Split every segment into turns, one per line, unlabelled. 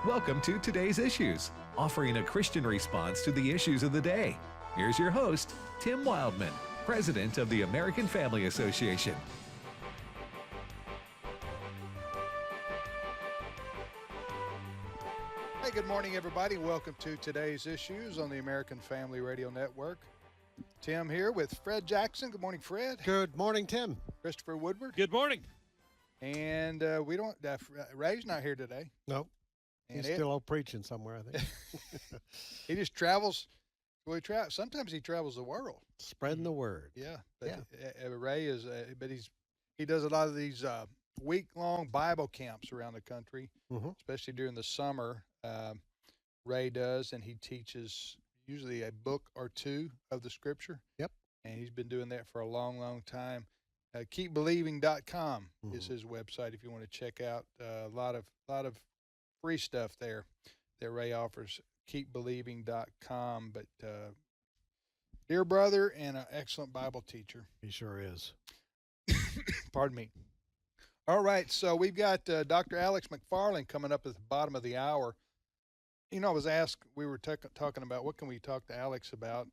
Welcome to Today's Issues, offering a Christian response to the issues of the day. Here's your host, Tim Wildman, President of the American Family Association.
Hey, good morning, everybody. Welcome to Today's Issues on the American Family Radio Network. Tim here with Fred Jackson. Good morning, Fred.
Good morning, Tim.
Christopher Woodward.
Good morning.
And we don't, Ray's not here today.
Nope.
And
He's still out preaching somewhere, I think.
he just travels. Well, sometimes he travels the world.
Spreading the word.
Yeah. But Ray is, but he does a lot of these week-long Bible camps around the country, especially during the summer. Ray does, and he teaches usually a book or two of the scripture.
Yep.
And he's been doing that for a long, long time. KeepBelieving.com is his website if you want to check out a lot of free stuff there that Ray offers. KeepBelieving.com. But dear brother and an excellent Bible teacher.
He sure is.
Pardon me. All right, so we've got Dr. Alex McFarland coming up at the bottom of the hour. You know, I was asked, we were talking about what can we talk to Alex about.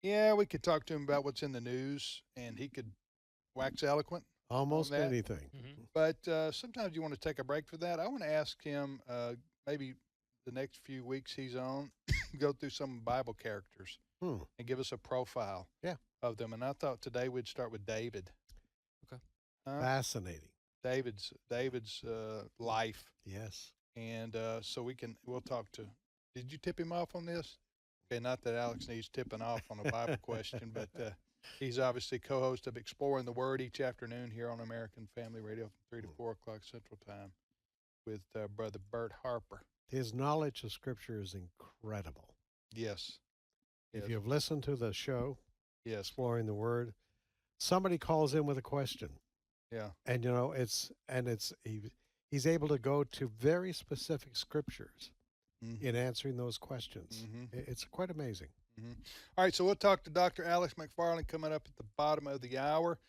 Yeah, we could talk to him about what's in the news, and he could wax eloquent.
Almost anything.
Mm-hmm. But sometimes you want to take a break for that. I want to ask him maybe the next few weeks he's on, go through some Bible characters and give us a profile of them. And I thought today we'd start with David.
Okay.
Fascinating.
David's life.
Yes.
And so we'll talk to, did you tip him off on this? Okay, not that Alex needs tipping off on a Bible question, but he's obviously co-host of Exploring the Word each afternoon here on American Family Radio from 3 to 4 o'clock Central Time with Brother Bert Harper.
His knowledge of Scripture is incredible.
Yes.
If you've listened to the show,
Exploring
the Word, somebody calls in with a question.
Yeah.
And, you know, he's able to go to very specific scriptures in answering those questions. It's quite amazing.
All right, so we'll talk to Dr. Alex McFarland coming up at the bottom of the hour.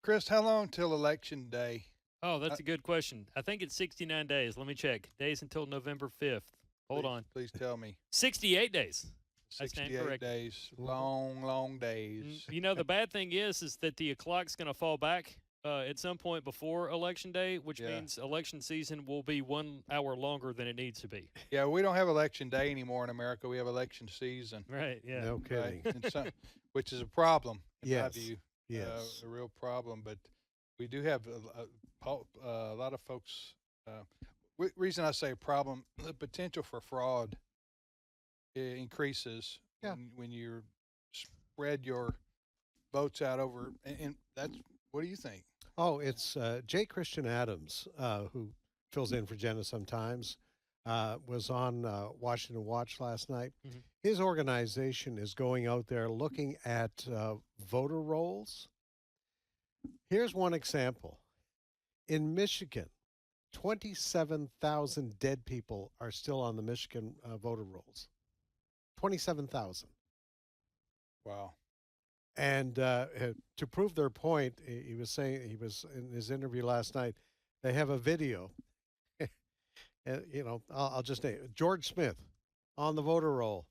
Chris, how long till Election Day?
Oh, that's a good question. I think it's 69 days. Let me check. Days until November 5th. Hold on.
Please tell me.
68 days.
68 days. Long, long days.
You know, the bad thing is that the clock's going to fall back at some point before Election Day, which means election season will be 1 hour longer than it needs to be.
Yeah, we don't have Election Day anymore in America. We have election season.
Right, yeah.
No kidding.
Right? Which is a problem, in my view.
Yes.
A real problem. But we do have a lot of folks. Reason I say problem, the potential for fraud increases when you spread your votes out over. And that's, what do you think?
Oh, it's J. Christian Adams, who fills in for Jenna sometimes, was on Washington Watch last night. His organization is going out there looking at voter rolls. Here's one example. In Michigan, 27,000 dead people are still on the Michigan voter rolls. 27,000.
Wow.
And to prove their point, he was in his interview last night, they have a video. You know, I'll just name it. George Smith on the voter roll,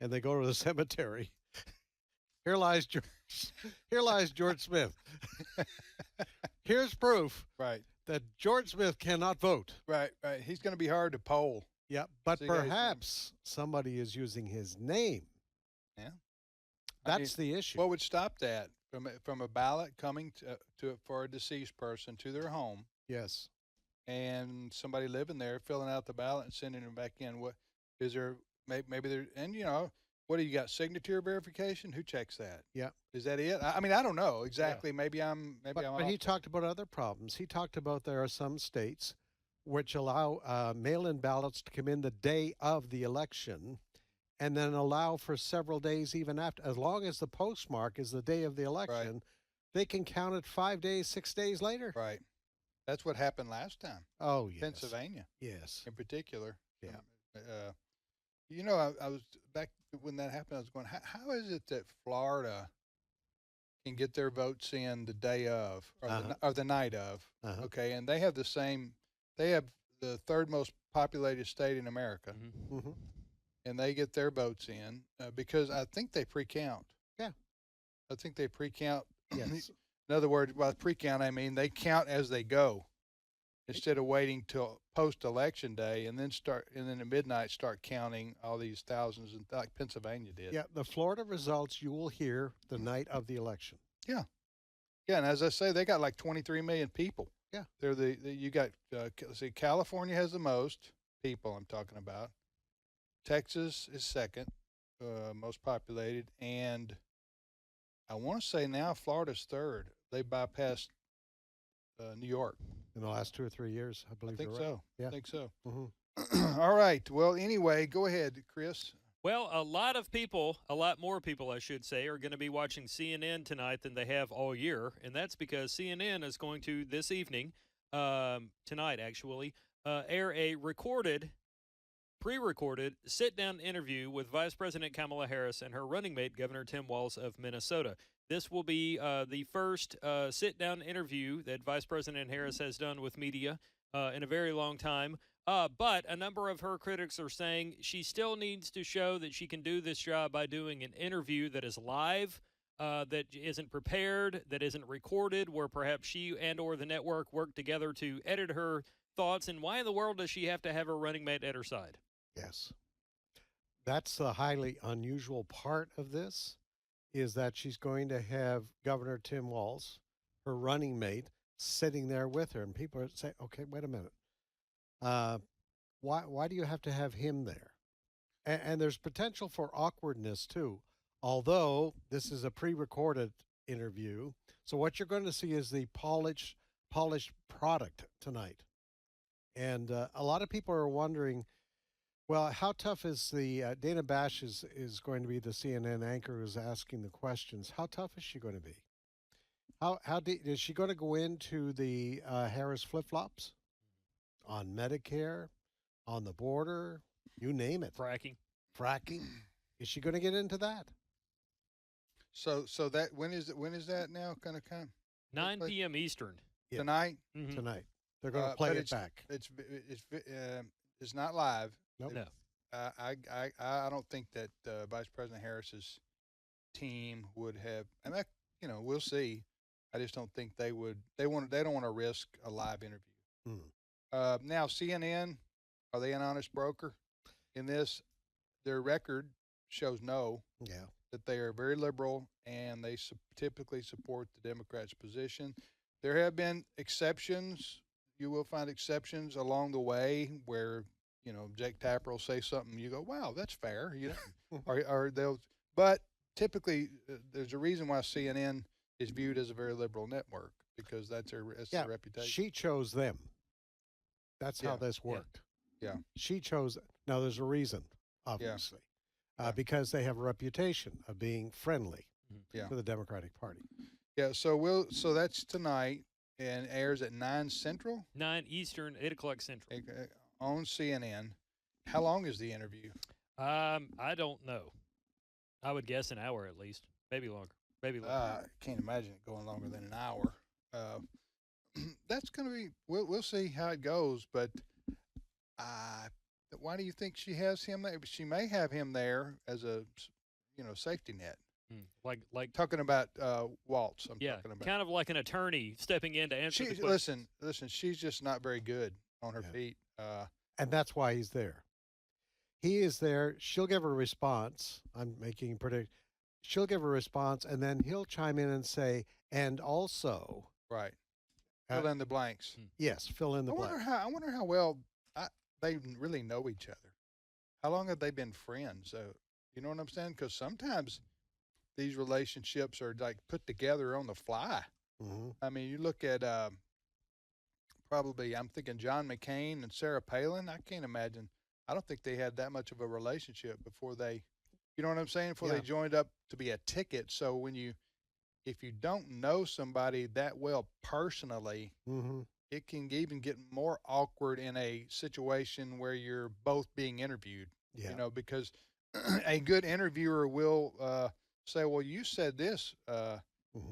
and they go to the cemetery. Here lies George Smith. Here's proof that George Smith cannot vote.
Right. He's going to be hard to poll.
Yeah, but perhaps somebody is using his name.
Yeah.
That's the issue.
What would stop that from a ballot coming for a deceased person to their home?
Yes.
And somebody living there filling out the ballot and sending it back in. What is there? Maybe there. And you know, what do you got? Signature verification? Who checks that?
Yeah.
Is that it? I mean, I don't know exactly. Yeah. Maybe I'm.
But he talked about other problems. He talked about there are some states which allow mail-in ballots to come in the day of the election, and then allow for several days even after. As long as the postmark is the day of the election, they can count it 5 days, 6 days later.
Right. That's what happened last time.
Oh, yes.
Pennsylvania.
Yes.
In particular.
Yeah.
You know, I was back when that happened. I was going, how is it that Florida can get their votes in the day of or the night of? Okay, and they have the third most populated state in America,
Mhm.
Hmm.
and they get their votes in because I think they pre-count.
Yeah.
I think they pre-count.
Yes.
In other words, by pre-count, I mean they count as they go, instead of waiting till post-election day and then at midnight start counting all these thousands, and like Pennsylvania did.
Yeah. The Florida results you will hear the night of the election.
Yeah, and as I say, they got like 23 million people.
Yeah.
They're you got let's see, California has the most people. I'm talking about. Texas is second, most populated, and I want to say now Florida's third. They bypassed New York.
In the last 2 or 3 years, I
I
believe
think
you're right.
so.
Yeah.
I think so.
Hmm.
All right. Well, anyway, go ahead, Chris.
Well, a lot more people, I should say, are going to be watching CNN tonight than they have all year, and that's because CNN is going to this evening, tonight actually, air a pre-recorded sit-down interview with Vice President Kamala Harris and her running mate, Governor Tim Walz of Minnesota. This will be the first sit-down interview that Vice President Harris has done with media in a very long time. But a number of her critics are saying she still needs to show that she can do this job by doing an interview that is live, that isn't prepared, that isn't recorded, where perhaps she and or the network work together to edit her thoughts. And why in the world does she have to have her running mate at her side?
Yes. That's the highly unusual part of this, is that she's going to have Governor Tim Walz, her running mate, sitting there with her. And people are saying, okay, wait a minute. Why do you have to have him there? And there's potential for awkwardness too, although this is a pre-recorded interview. So what you're going to see is the polished product tonight. And a lot of people are wondering, well, how tough is the Dana Bash is going to be the CNN anchor who's asking the questions. How tough is she going to be? Is she going to go into the Harris flip-flops on Medicare, on the border, you name it,
Fracking.
fracking? Is she going to get into that?
So that when is that now going to come?
9
place?
p.m. Eastern.
Yeah.
Tonight?
Mhm.
Tonight? They're going to play
but
it back.
It's not live.
Nope.
No.
I don't think that Vice President Harris's team would have. And that, we'll see. I just don't think they would. They don't want to risk a live interview.
Mm.
Now CNN, are they an honest broker in this? Their record shows no.
Yeah.
That they are very liberal and they typically support the Democrats' position. There have been exceptions. You will find exceptions along the way where Jake Tapper will say something. You go, "Wow, that's fair," or they'll. But typically, there's a reason why CNN is viewed as a very liberal network, because that's their reputation.
She chose them. That's how
Yeah.
this worked.
Yeah.
She chose. Now, there's a reason, obviously,
Yeah.
because they have a reputation of being friendly
Yeah.
to the Democratic Party.
Yeah. So that's tonight and airs at 9 Central
9 Eastern, 8 o'clock Central.
on CNN. How long is the interview?
I don't know. I would guess an hour at least, maybe longer. Maybe longer.
I can't imagine it going longer than an hour. That's going to be. We'll see how it goes. But why do you think she has him there? She may have him there as a safety net.
Like
Talking about Waltz. I'm
yeah,
talking about.
kind of like an attorney stepping in to answer the question.
Listen. She's just not very good on her
Yeah.
feet.
And that's why he's there. He is there. She'll give a response. I'm making a prediction. She'll give a response, and then he'll chime in and say, and also,
Right.
Uh,
Fill in the blanks.
yes, fill in the blank.
I wonder how well they really know each other. How long have they been friends? You know what I'm saying? Because sometimes these relationships are like put together on the fly.
Hmm.
I mean, you look at probably, I'm thinking John McCain and Sarah Palin. I can't imagine. I don't think they had that much of a relationship before they, you know what I'm saying? Before
Yeah.
they joined up to be a ticket. So if you don't know somebody that well personally,
Hmm.
it can even get more awkward in a situation where you're both being interviewed.
Yeah.
Because a good interviewer will say, well, you said this,
Mhm.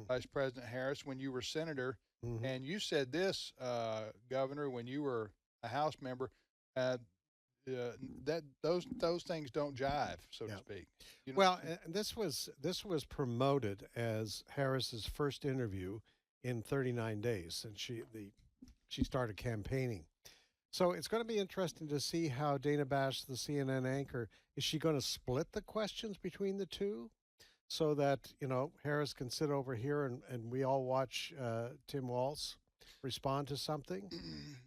Vice President Harris, when you were senator,
Mhm.
and you said this, Governor, when you were a House member. that those things don't jive, so to
Yeah.
speak. You know
Well,
what I'm saying?
and this was promoted as Harris's first interview in 39 days since she started campaigning. So it's going to be interesting to see how Dana Bash, the CNN anchor, is she going to split the questions between the two so that, Harris can sit over here and we all watch Tim Walz respond to something?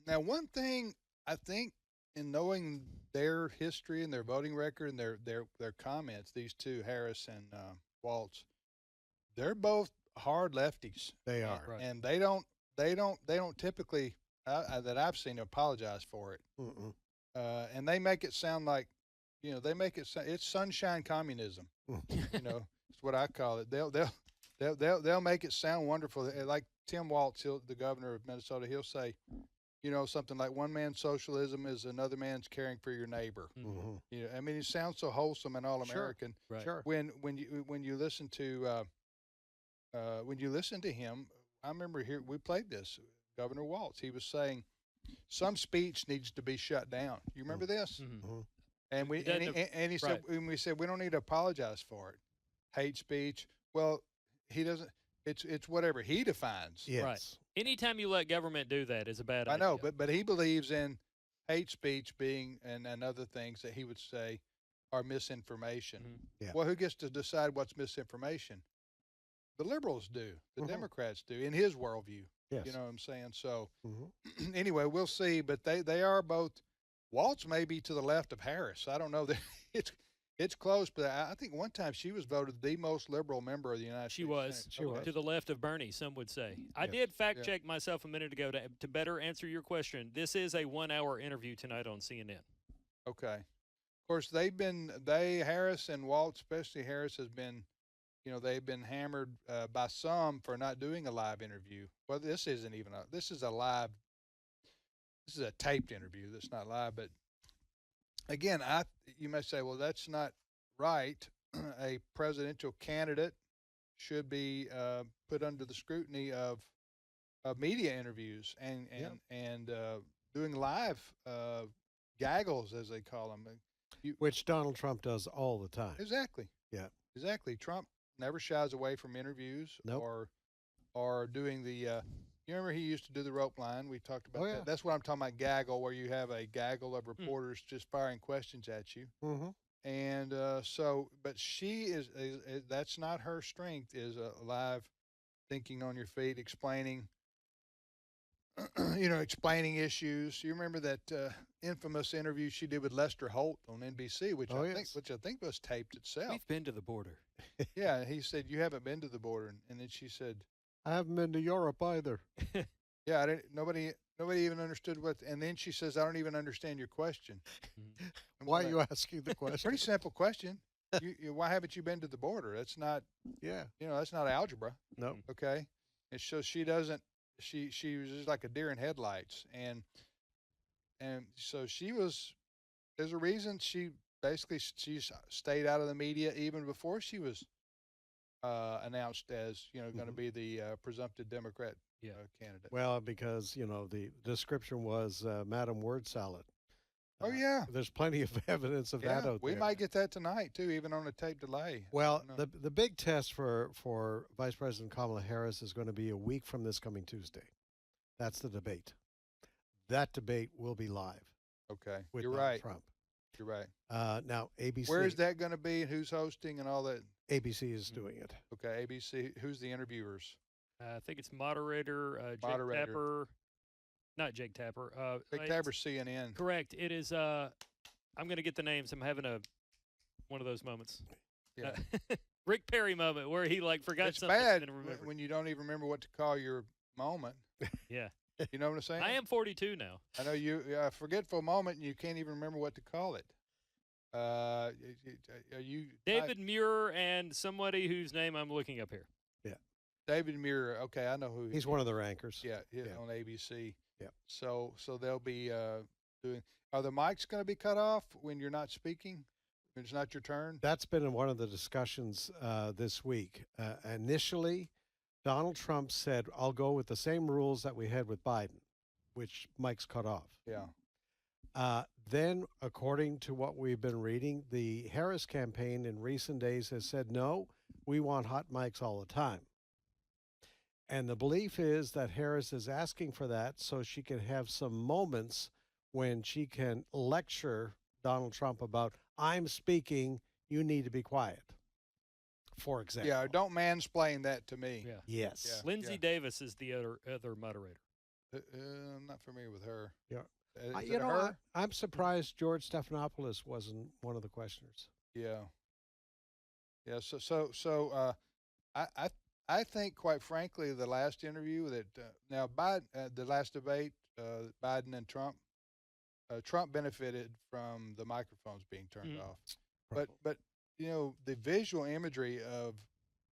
Now, one thing I think in knowing their history and their voting record and their comments, these two, Harris and Waltz, they're both hard lefties,
They
and,
are.
Right.
and they don't typically that I've seen apologize for it,
Mm-mm.
and they make it sound like, they make it it's sunshine communism. It's what I call it. They'll make it sound wonderful. Like Tim Waltz, the governor of Minnesota, he'll say, something like one man's socialism is another man's caring for your neighbor.
Mhm.
I mean, it sounds so wholesome and all
Sure.
American.
Right.
Sure.
When you listen to him, I remember here we played this. Governor Waltz, he was saying some speech needs to be shut down. You remember this?
Mhm.
And
He doesn't
he said,
right.
when we said we don't need to apologize for it, hate speech. Well, he doesn't. It's whatever he defines.
Yes.
Anytime you let government do that is a bad
I
idea.
know, but he believes in hate speech being and other things that he would say are misinformation.
Mhm.
Yeah.
Well, who gets to decide what's misinformation? The liberals do. The
Mhm.
Democrats do. In his worldview,
Yes.
you know what I'm saying. So
Mhm.
anyway, we'll see. But they are both. Waltz may be to the left of Harris. I don't know that it's close, but I think one time she was voted the most liberal member of the United
She
States.
was.
Senate.
She was.
To the left of Bernie, some would say. I
Yes.
did fact
Yeah.
check myself a minute ago to better answer your question. This is a 1-hour interview tonight on CNN.
Okay. Of course, Harris and Waltz, especially Harris, has been, they've been hammered by some for not doing a live interview. Well, this is a taped interview. That's not live. But again, you may say, well, that's not right. A presidential candidate should be put under the scrutiny of media interviews and doing live gaggles, as they call them.
Which Donald Trump does all the time.
Exactly.
Yeah.
Exactly. Trump never shies away from interviews
Nope.
or doing the. You remember he used to do the rope line? We talked about
Oh, yeah.
that. That's what I'm talking about. Gaggle, where you have a gaggle of reporters just firing questions at you.
Mm-hmm.
And but she is that's not her strength. Is live thinking on your feet, explaining. Explaining issues. You remember that infamous interview she did with Lester Holt on NBC, which
Oh,
I
yes.
think was taped itself.
We've been to the border.
Yeah, he said you haven't been to the border, and then she said,
I haven't been to Europe either.
"Yeah, I didn't, nobody even understood what." And then she says, "I don't even understand your question." I'm
Why are
like,
you asking the question?
Pretty simple question. Why haven't you been to the border? That's not
Yeah.
that's not algebra.
No.
Okay, and so she doesn't. She was just like a deer in headlights, and so she was. There's a reason she stayed out of the media even before she was announced as going to be the presumptive Democrat
Yeah.
candidate.
Well, because, the description was Madam Word Salad.
Oh yeah,
There's plenty of evidence of that out
we
there.
might get that tonight too, even on a tape delay.
Well,
I don't know.
the big test for Vice President Kamala Harris is going to be a week from this coming Tuesday. That's the debate. That debate will be live
Okay,
with
you're
Donald
right.
Trump.
You're right.
Now, ABC.
Where is that going to be? Who's hosting and all that?
ABC is doing it.
Okay, ABC. Who's the interviewers?
I think it's moderator, Jake
Moderator.
Tapper. Not Jake Tapper.
Big
it's-
Tabber, CNN.
Correct. It is. I'm going to get the names. I'm having one of those moments.
Yeah.
Rick Perry moment where he forgot
It's
something
bad
and then remembered.
when you don't even remember what to call your moment.
Yeah.
You know what I'm saying?
I am 42 now.
I know you a forgetful moment, and you can't even remember what to call it. Are you
David Muir and somebody whose name I'm looking up here.
David Muir? Okay, I know who
He's one of their anchors.
Yeah,
Yeah.
on ABC.
Yeah.
So they'll be doing. Are the mics going to be cut off when you're not speaking? When it's not your turn.
That's been one of the discussions this week. Initially, Donald Trump said, I'll go with the same rules that we had with Biden, which Mike's cut off.
Yeah.
Then, according to what we've been reading, the Harris campaign in recent days has said, no, we want hot mics all the time. And the belief is that Harris is asking for that so she can have some moments when she can lecture Donald Trump about, I'm speaking, you need to be quiet, for example.
Yeah, don't mansplain that to me.
Yeah.
Yes.
Yeah.
Lindsay Davis is the other moderator.
I'm not familiar with her.
Yeah.
Is
You
it
know,
her?
I'm surprised George Stephanopoulos wasn't one of the questioners.
Yeah. Yeah. I think, quite frankly, the last interview that now Biden, the last debate, Biden and Trump, Trump benefited from the microphones being turned off. But you know, the visual imagery of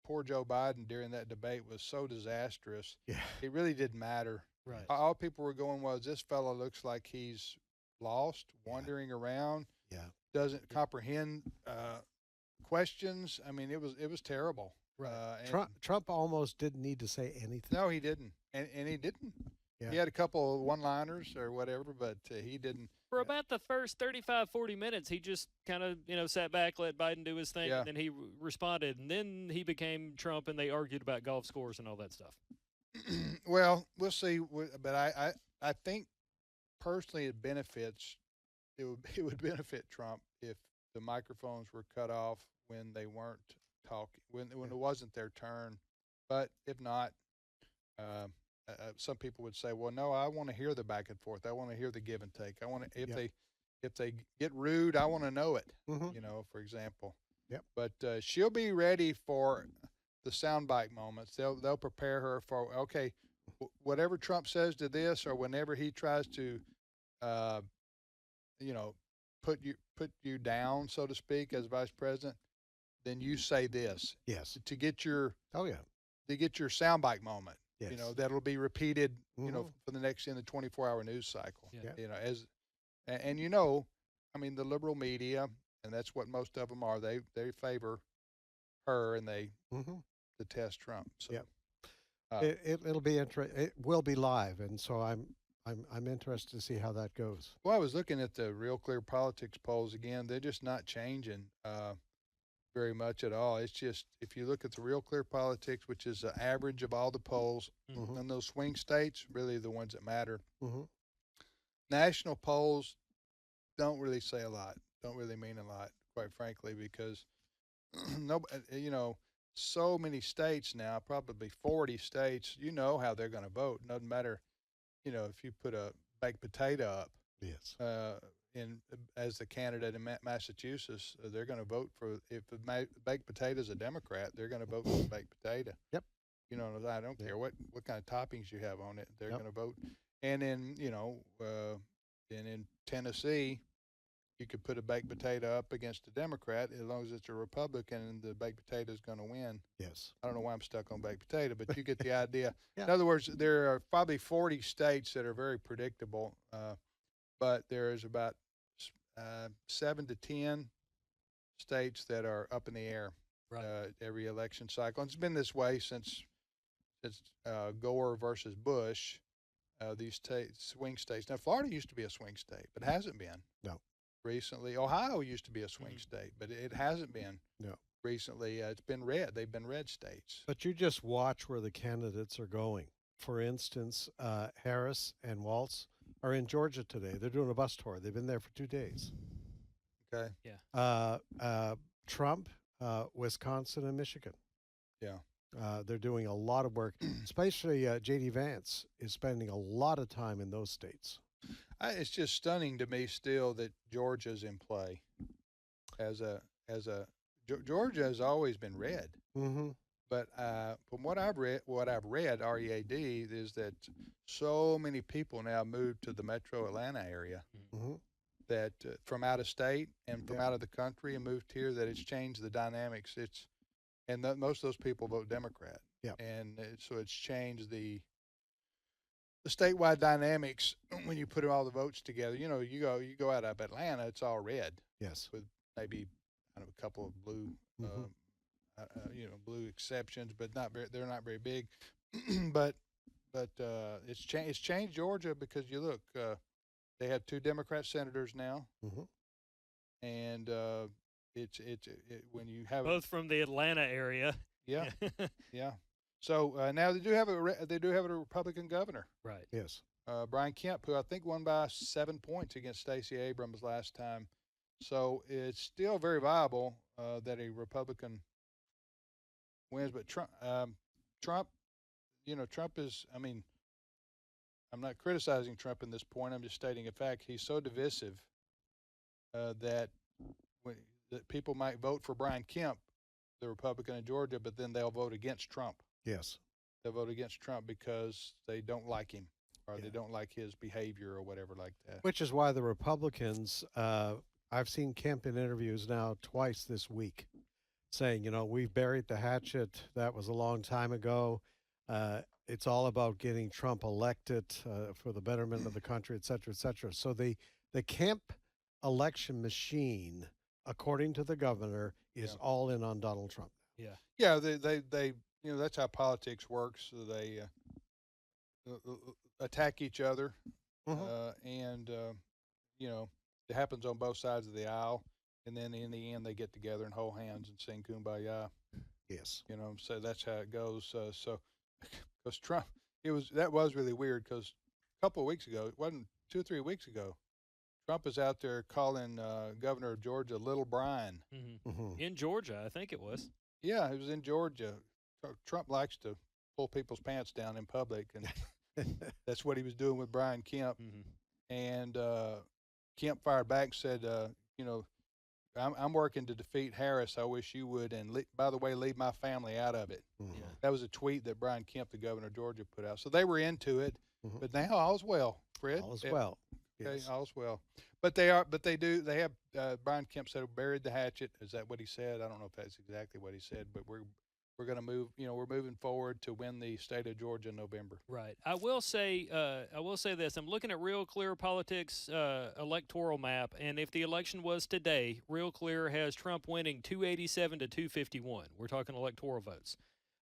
poor Joe Biden during that debate was so disastrous.
Yeah.
It really didn't matter.
Right.
All people were going was, this fellow looks like he's lost, wandering around,
Yeah.
doesn't comprehend questions. I mean, it was terrible. And
Trump almost didn't need to say anything.
No, he didn't, and he didn't.
Yeah.
He had a couple of one-liners or whatever, but he didn't.
For about the first 35, 40 minutes, he just kind of, sat back, let Biden do his thing,
Yeah.
and then he responded. And then he became Trump, and they argued about golf scores and all that stuff.
Well, we'll see. But I think personally it benefits. It would benefit Trump if the microphones were cut off when they weren't talking, when it wasn't their turn. But if not, some people would say, well, no, I want to hear the back and forth. I want to hear the give and take. I want to, if they get rude, I want to know it.
Mhm.
For example.
Yep.
But she'll be ready for the soundbite moments. They'll prepare her for, okay, whatever Trump says to this, or whenever he tries to, put you down, so to speak, as vice president, then you say this
Yes.
to get your
Oh, yeah.
soundbite moment.
Yes.
That'll be repeated,
Mhm.
for the next in the 24-hour news cycle.
Yeah.
Yeah.
I mean, the liberal media, and that's what most of them are. They favor her, and they
Mhm.
detest Trump. So,
Yep.
uh,
It'll be It will be live, and so I'm interested to see how that goes.
well, I was looking at the Real Clear Politics polls again. They're just not changing very much at all. It's just, if you look at the Real Clear Politics, which is the average of all the polls,
Mhm.
and those swing states, really the ones that matter.
Mm-hmm.
National polls don't really say a lot, don't really mean a lot, quite frankly, because so many states now, probably 40 states, how they're going to vote. It doesn't matter, if you put a baked potato up
Yes.
as the candidate in Massachusetts, they're going to vote for, if the baked potato is a Democrat, they're going to vote for the baked potato.
Yep.
I don't care what kind of toppings you have on it, they're
Yep.
going to vote. And in in Tennessee, you could put a baked potato up against a Democrat, as long as it's a Republican, and the baked potato is going to win.
Yes.
I don't know why I'm stuck on baked potato, but you get the idea.
Yeah.
In other words, there are probably 40 states that are very predictable, but there's about 7 to 10 states that are up in the air every election cycle. And it's been this way since Gore versus Bush. These swing states. Now, Florida used to be a swing state, but hasn't been.
No.
Recently, Ohio used to be a swing state, but it hasn't been.
No.
Recently, it's been red. They've been red states.
But you just watch where the candidates are going. For instance, Harris and Waltz are in Georgia today. They're doing a bus tour. They've been there for 2 days.
Okay.
Trump, Wisconsin, and Michigan.
Yeah.
They're doing a lot of work, especially J.D. Vance is spending a lot of time in those states.
It's just stunning to me still that Georgia's in play. Georgia has always been red.
Mm-hmm.
But from what I've read, READ, is that so many people now move to the metro Atlanta area
Mm-hmm.
that from out of state and from
Yeah.
out of the country and moved here, that it's changed the dynamics. Most of those people vote Democrat.
Yeah.
And so it's changed the statewide dynamics when you put all the votes together. You go out of Atlanta, it's all red,
Yes.
with maybe a couple of blue.
Mhm.
Blue exceptions, but they're not very big. but it's changed Georgia, because you look, they have 2 Democrat senators now,
hmm
and when you have
Both from the Atlanta area.
yeah, yeah. So now they do have a Republican governor,
Right.
Yes.
Brian Kemp, who I think won by 7 points against Stacey Abrams last time. So it's still very viable that a Republican wins. But Trump, Trump is. I mean, I'm not criticizing Trump in this point. I'm just stating a fact. He's so divisive that that people might vote for Brian Kemp, the Republican in Georgia, but then they'll vote against Trump.
Yes.
They'll vote against Trump because they don't like him or
Yeah.
they don't like his behavior or whatever like that.
Which is why the Republicans, I've seen Kemp in interviews now twice this week saying, we've buried the hatchet. That was a long time ago. It's all about getting Trump elected for the betterment of the country, et cetera, et cetera. So the Kemp election machine, according to the governor, is
Yeah.
all in on Donald Trump.
Yeah.
Yeah, they that's how politics works. So they attack each other, and it happens on both sides of the aisle. And then in the end, they get together and hold hands and sing "Kumbaya."
Yes.
So that's how it goes. So, because Trump, that was really weird. Because a couple of weeks ago, it wasn't 2 or 3 weeks ago, Trump is out there calling Governor of Georgia Little Brian.
In Georgia, I think it was.
Yeah, he was in Georgia. Trump likes to pull people's pants down in public, and that's what he was doing with Brian Kemp. And Kemp fired back and said, I'm working to defeat Harris. I wish you would. And by the way, leave my family out of it.
Mhm.
Yeah.
That was a tweet that Brian Kemp, the governor of Georgia, put out. So they were into it.
Mhm.
But now all's well, Fred.
All is
Yeah,
well.
Okay,
Yes.
all's well. But they have, Brian Kemp said, buried the hatchet. Is that what he said? I don't know if that's exactly what he said, but we're going to move, we're moving forward to win the state of Georgia in November.
Right. I will say this. I'm looking at Real Clear Politics electoral map, and if the election was today, Real Clear has Trump winning 287 to 251. We're talking electoral votes.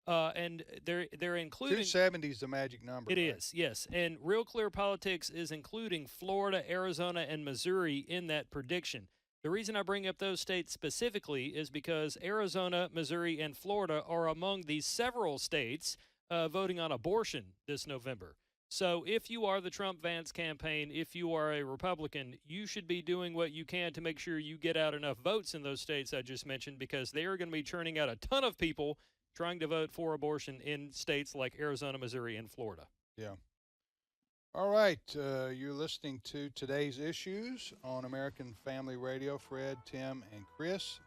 And they're including
270 is the magic number.
It
right?
is, yes. And Real Clear Politics is including Florida, Arizona, and Missouri in that prediction. The reason I bring up those states specifically is because Arizona, Missouri, and Florida are among the several states voting on abortion this November. So if you are the Trump-Vance campaign, if you are a Republican, you should be doing what you can to make sure you get out enough votes in those states I just mentioned, because they are going to be churning out a ton of people trying to vote for abortion in states like Arizona, Missouri, and Florida.
Yeah. All right. You're listening to Today's Issues on American Family Radio. Fred, Tim, and Chris.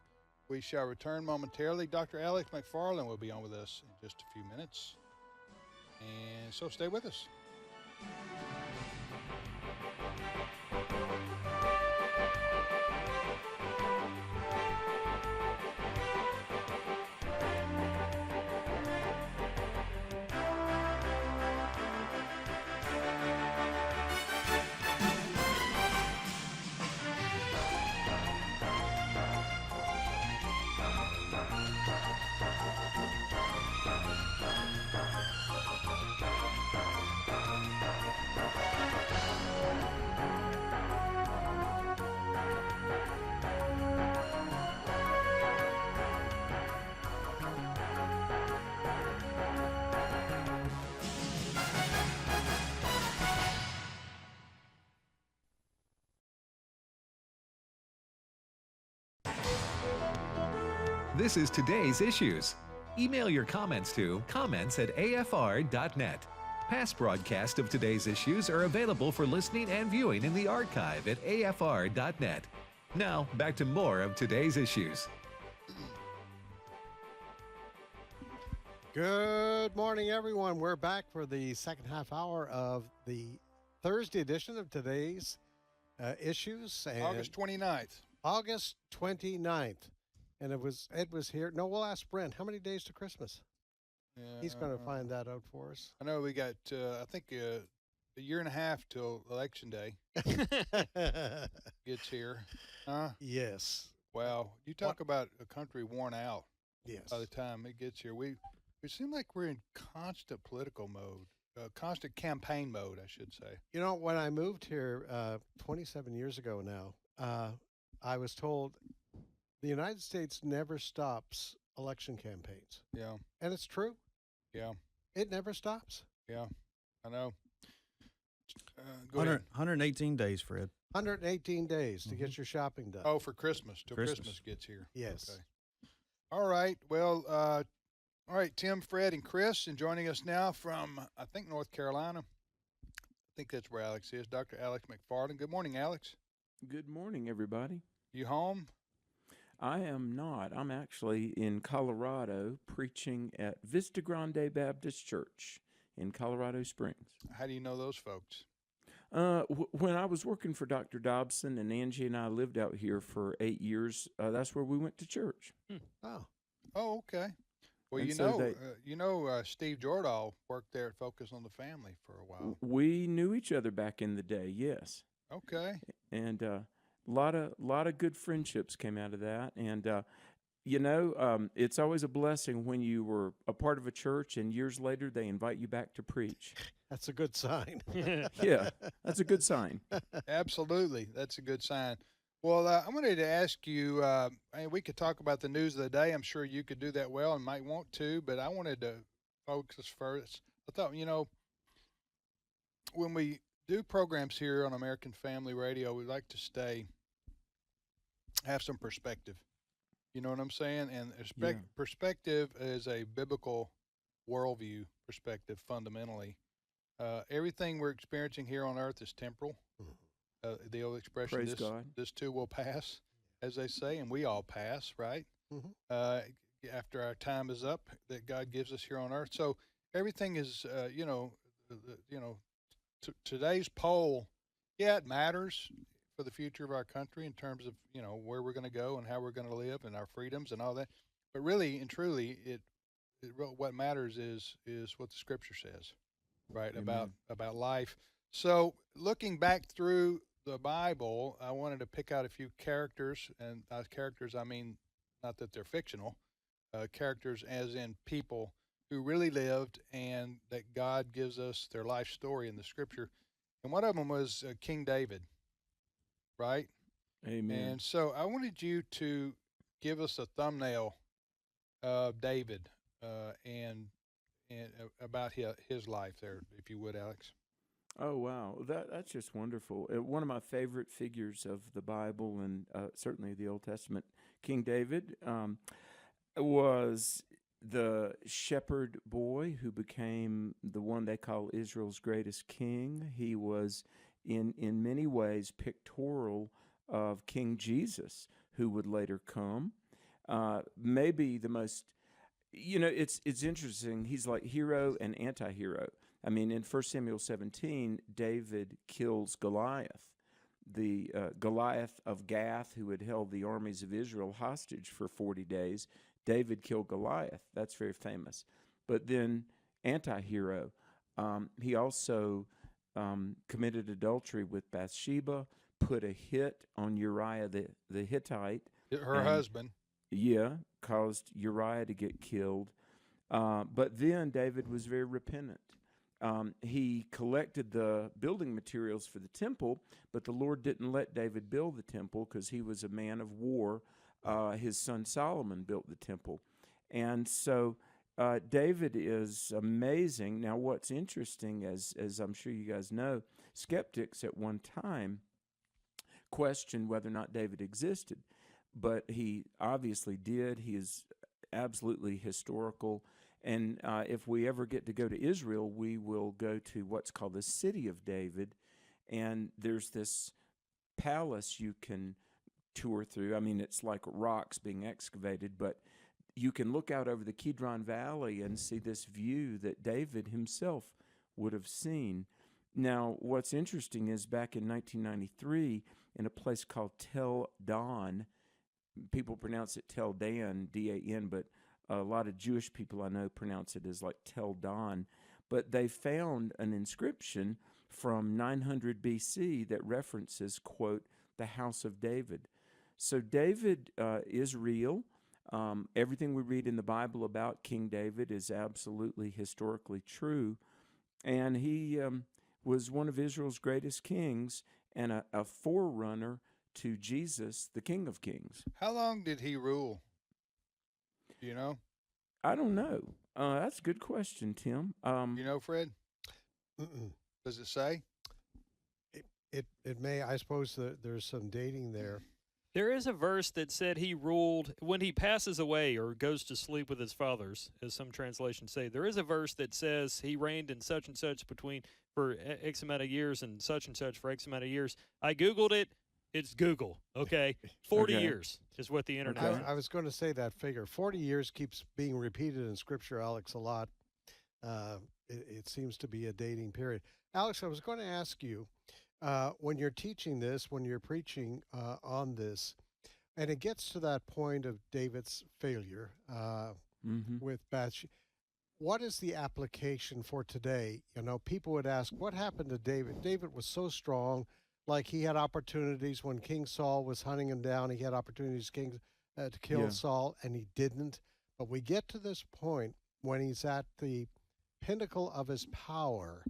We shall return momentarily. Dr. Alex McFarland will be on with us in just a few minutes. And so stay with us.
This is Today's Issues. Email your comments to comments@afr.net. Past broadcasts of Today's Issues are available for listening and viewing in the archive at afr.net. Now, back to more of Today's Issues.
Good morning, everyone. We're back for the second half hour of the Thursday edition of Today's Issues. And
August 29th.
August 29th. And Ed was here. No, we'll ask Brent. How many days to Christmas? He's going to find that out for us.
I know we got, I think, a year and a half till Election Day gets here. Huh?
Yes.
Wow. You talk about a country worn out
Yes.
by the time it gets here. We seem like we're in constant political mode. constant campaign mode, I should say.
You know, when I moved here 27 years ago now, I was told the United States never stops election campaigns.
Yeah,
And it's true.
yeah,
It never stops.
yeah. I know. Go ahead.
118 days, Fred.
118 days to get your shopping done.
Oh, for Christmas, till
Christmas.
Christmas gets here.
Yes.
Okay. All right. Well, all right, Tim, Fred, and Chris, and joining us now from, I think, North Carolina. I think that's where Alex is, Dr. Alex McFarland. Good morning, Alex.
Good morning, everybody.
You home?
I am not. I'm actually in Colorado preaching at Vista Grande Baptist Church in Colorado Springs.
How do you know those folks?
When I was working for Dr. Dobson and Angie and I lived out here for 8 years, that's where we went to church.
Oh,
Oh, okay. Well,
And
you
so
know, Steve Jordahl worked there at Focus on the Family for a while.
We knew each other back in the day, yes.
Okay.
And lot of good friendships came out of that. And you know, it's always a blessing when you were a part of a church and years later they invite you back to preach.
that's a good sign.
Yeah, that's a good sign.
Absolutely. That's a good sign. Well, I wanted to ask you, we could talk about the news of the day. I'm sure you could do that well and might want to, but I wanted to focus first. I thought, you know, when we do programs here on American Family Radio, we like to have some perspective. You know what I'm saying? And perspective is a biblical worldview perspective fundamentally. Everything we're experiencing here on earth is temporal. The old expression,
Praise God.
this too will pass, as they say, and we all pass, right?
Mhm.
After our time is up that God gives us here on earth. So everything is, today's poll, yeah, it matters for the future of our country in terms of, you know, where we're going to go and how we're going to live and our freedoms and all that. But really and truly, what matters is what the Scripture says, right?
Amen.
About life. So looking back through the Bible, I wanted to pick out a few characters, and characters, I mean, not that they're fictional, characters as in people who really lived and that God gives us their life story in the Scripture. And one of them was King David, right?
Amen.
And so I wanted you to give us a thumbnail of David and about his life there, if you would, Alex.
Oh, wow. That's just wonderful. One of my favorite figures of the Bible and certainly the Old Testament, King David, was the shepherd boy who became the one they call Israel's greatest king. He was, in many ways, pictorial of King Jesus, who would later come. Maybe the most, you know, it's interesting. He's like hero and anti-hero. I mean, in 1 Samuel 17, David kills Goliath, the Goliath of Gath, who had held the armies of Israel hostage for 40 days. David killed Goliath. That's very famous. But then, anti-hero, he also committed adultery with Bathsheba, put a hit on Uriah the Hittite.
Her husband.
Yeah, caused Uriah to get killed. But then David was very repentant. He collected the building materials for the temple, but the Lord didn't let David build the temple because he was a man of war. His son Solomon built the temple. And so David is amazing. Now, what's interesting, as I'm sure you guys know, skeptics at one time questioned whether or not David existed, but he obviously did. He is absolutely historical. And if we ever get to go to Israel, we will go to what's called the City of David. And there's this palace you can tour through. I mean, it's like rocks being excavated, but you can look out over the Kidron Valley and see this view that David himself would have seen. Now, what's interesting is back in 1993, in a place called Tel Dan, people pronounce it Tel Dan, D-A-N, but a lot of Jewish people I know pronounce it as like Tel Dan. But they found an inscription from 900 BC that references, quote, the house of David. So David is real. Everything we read in the Bible about King David is absolutely historically true. and he was one of Israel's greatest kings and a forerunner to Jesus, the King of Kings.
How long did he rule? Do you know?
I don't know. That's a good question, Tim.
You know, Fred?
Mm-mm.
Does it say?
It may, I suppose there's some dating there.
There is a verse that said he ruled when he passes away or goes to sleep with his fathers, as some translations say. There is a verse that says he reigned in such and such for X amount of years and such for X amount of years. I Googled it. It's Google. Okay. 40
Okay.
years is what the internet
Okay.
says.
I was going to say that figure. 40 years keeps being repeated in Scripture, Alex, a lot. It seems to be a dating period. Alex, I was going to ask you, when you're teaching this, when you're preaching on this, and it gets to that point of David's failure
Mm-hmm.
with Bathsheba, what is the application for today? You know, people would ask, what happened to David? David was so strong, like he had opportunities when King Saul was hunting him down. He had opportunities to kill
Yeah.
Saul, and he didn't. But we get to this point when he's at the pinnacle of his power,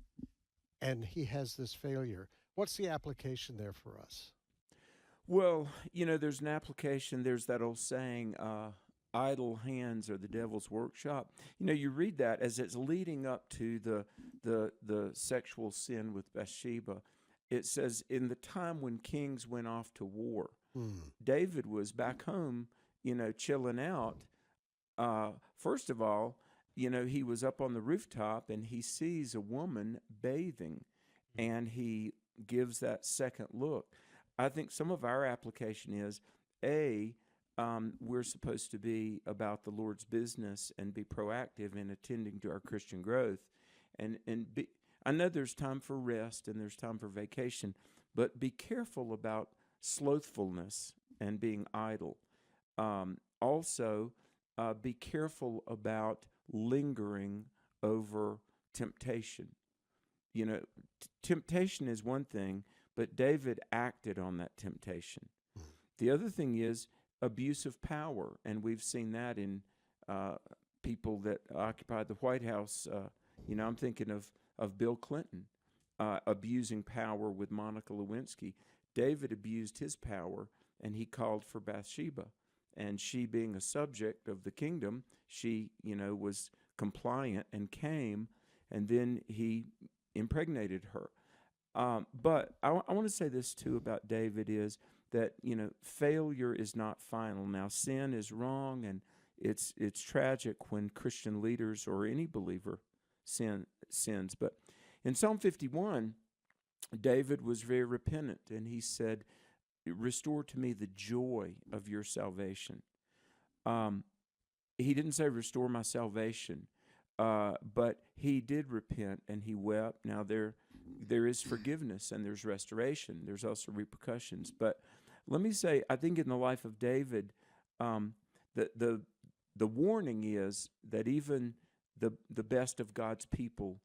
and he has this failure. What's the application there for us?
Well, there's an application. There's that old saying, idle hands are the devil's workshop. You read that as it's leading up to the sexual sin with Bathsheba. It says, in the time when kings went off to war, David was back home, chilling out. First of all, he was up on the rooftop and he sees a woman bathing, and he gives that second look. I think some of our application is, we're supposed to be about the Lord's business and be proactive in attending to our Christian growth. I know there's time for rest and there's time for vacation, but be careful about slothfulness and being idle. Also, be careful about lingering over temptation. Temptation is one thing, but David acted on that temptation. The other thing is abuse of power, and we've seen that in people that occupied the White House. I'm thinking of Bill Clinton abusing power with Monica Lewinsky. David abused his power, and he called for Bathsheba. And she, being a subject of the kingdom, she, was compliant and came, and then he impregnated her. But I want to say this, too, about David is that, failure is not final. Now, sin is wrong, and it's tragic when Christian leaders or any believer sins. But in Psalm 51, David was very repentant, and he said, restore to me the joy of your salvation. He didn't say restore my salvation, but he did repent and he wept. Now there is forgiveness and there's restoration. There's also repercussions. But let me say, I think in the life of David, the warning is that even the best of God's people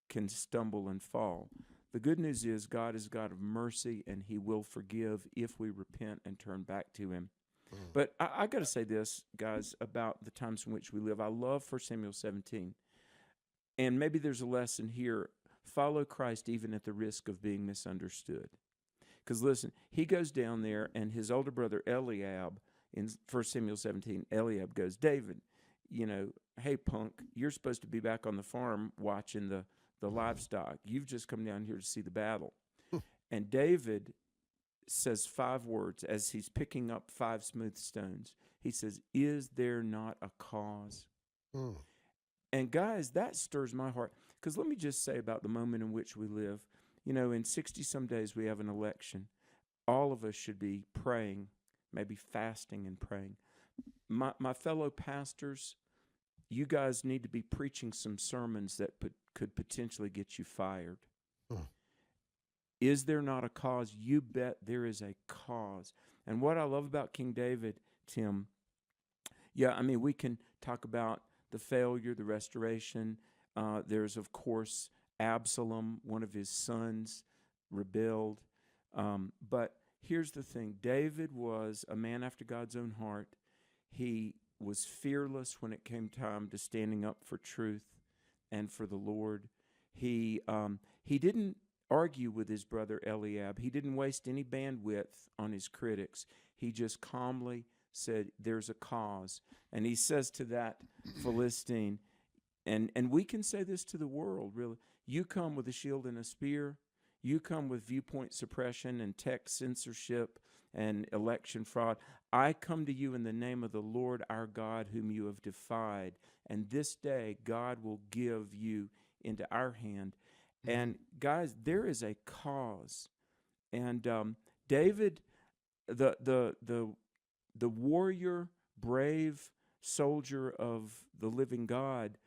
can stumble and fall. The good news is God is God of mercy, and he will forgive if we repent and turn back to him. But I got to say this, guys, about the times in which we live. I love 1 Samuel 17. And maybe there's a lesson here. Follow Christ even at the risk of being misunderstood. Because listen, he goes down there, and his older brother Eliab, in 1 Samuel 17, Eliab goes, David, hey, punk, you're supposed to be back on the farm watching the livestock. You've just come down here to see the battle. And David says 5 words as he's picking up 5 smooth stones. He says, is there not a cause? And guys, that stirs my heart. Because let me just say about the moment in which we live. In 60-some days we have an election. All of us should be praying, maybe fasting and praying. My fellow pastors, you guys need to be preaching some sermons that could potentially get you fired. Is there not a cause? You bet there is a cause. And what I love about King David, Tim, we can talk about the failure, the restoration. There's, of course, Absalom, one of his sons, rebelled. But here's the thing. David was a man after God's own heart. He was fearless when it came time to standing up for truth and for the Lord. He didn't argue with his brother Eliab. He didn't waste any bandwidth on his critics. He just calmly said, "There's a cause," and he says to that Philistine, and we can say this to the world, really. You come with a shield and a spear. You come with viewpoint suppression and tech censorship and election fraud. I come to you in the name of the Lord our God, whom you have defied. And this day God will give you into our hand. And guys, there is a cause. And David, the warrior, brave soldier of the living God,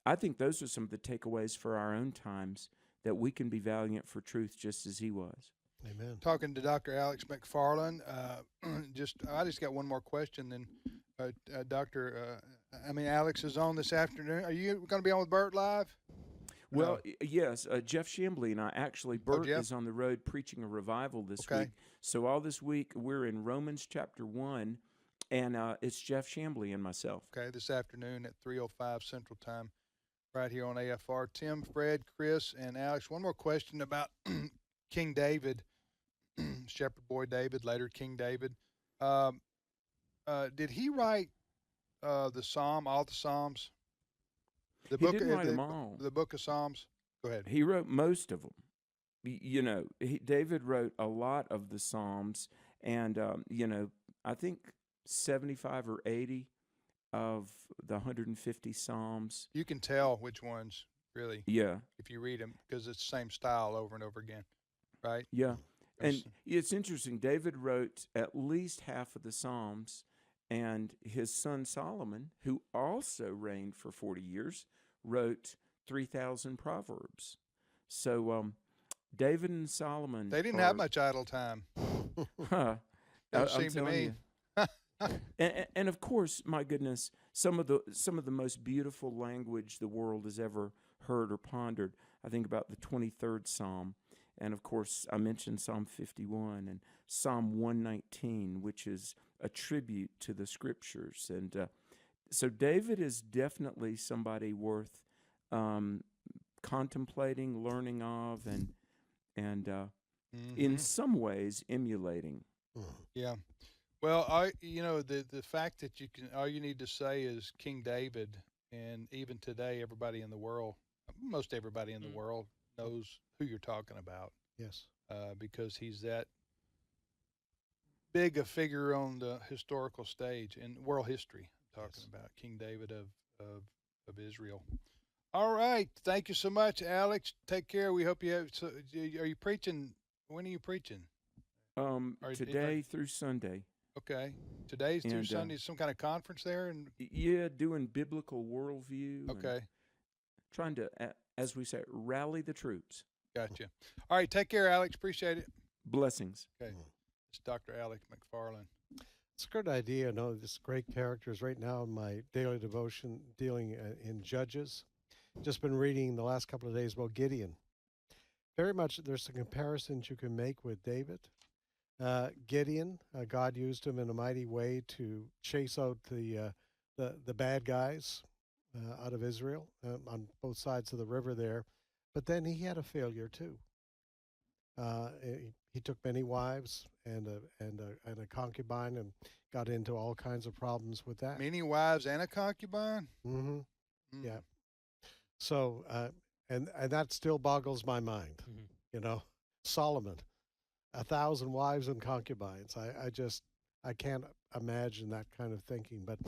I think those are some of the takeaways for our own times, that we can be valiant for truth just as he was.
Amen.
Talking to Dr. Alex McFarland, I just got one more question. Then, Alex is on this afternoon. Are you going to be on with Bert live?
Well, yes, Jeff Chambly and I actually, Bert
Jeff?
is on the road preaching a revival this
Okay.
week. So all this week we're in Romans chapter 1, and it's Jeff Chambly and myself.
Okay, this afternoon at 3:05 Central Time, right here on AFR. Tim, Fred, Chris, and Alex. One more question about King David, Shepherd Boy David, later King David. Did he write the Psalm, all the Psalms? The
He didn't write them all.
The book of Psalms. Go ahead.
He wrote most of them. You know, David wrote a lot of the Psalms, and I think 75 or 80 of the 150 Psalms.
You can tell which ones, really,
Yeah,
if you read them, because it's the same style over and over again, right?
yeah. And
There's-
it's interesting. David wrote at least half of the Psalms, and his son Solomon, who also reigned for 40 years, wrote 3,000 Proverbs. So David and Solomon,
they didn't have much idle time.
Huh,
Don't
I'm
seem to
telling
me.
you. And of course, my goodness, some of the most beautiful language the world has ever heard or pondered. I think about the 23rd Psalm, and of course, I mentioned Psalm 51 and Psalm 119, which is a tribute to the Scriptures. And so David is definitely somebody worth contemplating, learning of, and in some ways emulating.
Yeah. Well, the fact that all you need to say is King David, and even today, everybody in the world, most everybody in the world knows who you're talking about,
Yes.
because he's that big a figure on the historical stage in world history. I'm talking about King David of Israel. All right. Thank you so much, Alex. Take care. We hope you have. So, are you preaching? When are you preaching?
Today through Sunday.
Okay. Today's through
And,
Sunday. Some kind of conference there, and
Yeah, doing biblical worldview. and
okay.
Trying to, as we say, rally the troops.
Gotcha. All right. Take care, Alex. Appreciate it.
Blessings.
Okay. It's Dr. Alex McFarland.
It's a good idea. No, this great characters right now in my daily devotion dealing in Judges. Just been reading the last couple of days about Gideon. Very much there's some comparisons you can make with David. Gideon, God used him in a mighty way to chase out the bad guys out of Israel on both sides of the river there. But then he had a failure too. He took many wives and a concubine and got into all kinds of problems with that.
Many wives and a concubine.
Mm-hmm.
Mm.
Yeah. So and that still boggles my mind.
Mhm.
You know, Solomon, 1,000 wives and concubines. I can't imagine that kind of thinking. But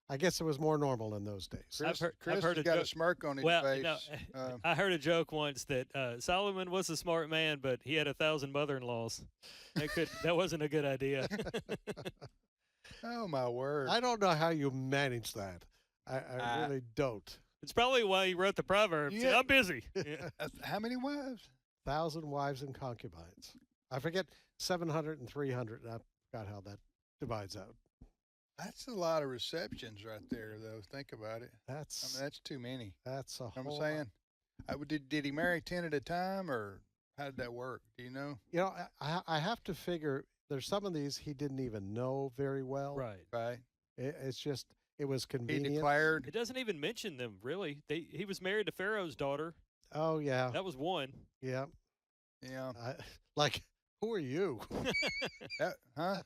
I guess it was more normal in those days.
Chris,
I've
Chris
heard
has
a
got a
joke-
smirk on his
Well,
face.
no,
Uh,
I heard a joke once that Solomon was a smart man, but he had 1,000 mother-in-laws. That wasn't a good idea.
oh my word!
I don't know how you manage that. I really don't.
It's probably why he wrote the Proverbs.
Yeah.
I'm busy. Yeah.
How many wives?
1,000 wives and concubines. I forget 700 and 300. I forgot how that divides out.
That's a lot of receptions right there, though. Think about it.
That's
That's too many.
that's a
You know
whole
what I'm
lot.
saying? Did he marry 10 at a time, or how did that work? Do you know?
You know, I have to figure there's some of these he didn't even know very well.
Right.
Right?
It's just it was
He
convenient.
declared.
It doesn't even mention them, really. He was married to Pharaoh's daughter.
Oh yeah,
That was one.
yeah.
Yeah.
Like, who are you?
Huh?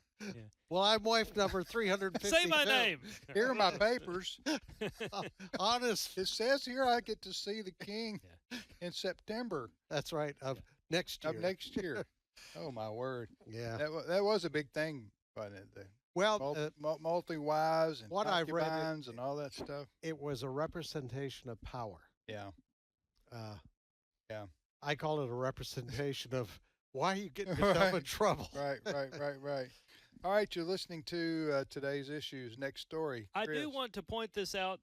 Well, I'm wife number 352.
Say my name.
Here are my papers.
Honest.
It says here I get to see the king in September
That's right. Of next year.
of next year. Oh my word!
Yeah.
That was a big thing, wasn't it?
Well,
Multi-wives and
what I've read,
concubines and all that stuff.
it was a representation of power.
Yeah. Yeah.
I call it a representation of why are you getting yourself in trouble?
Right. All right, you're listening to today's issues. Next story.
I
Chris.
do want to point this out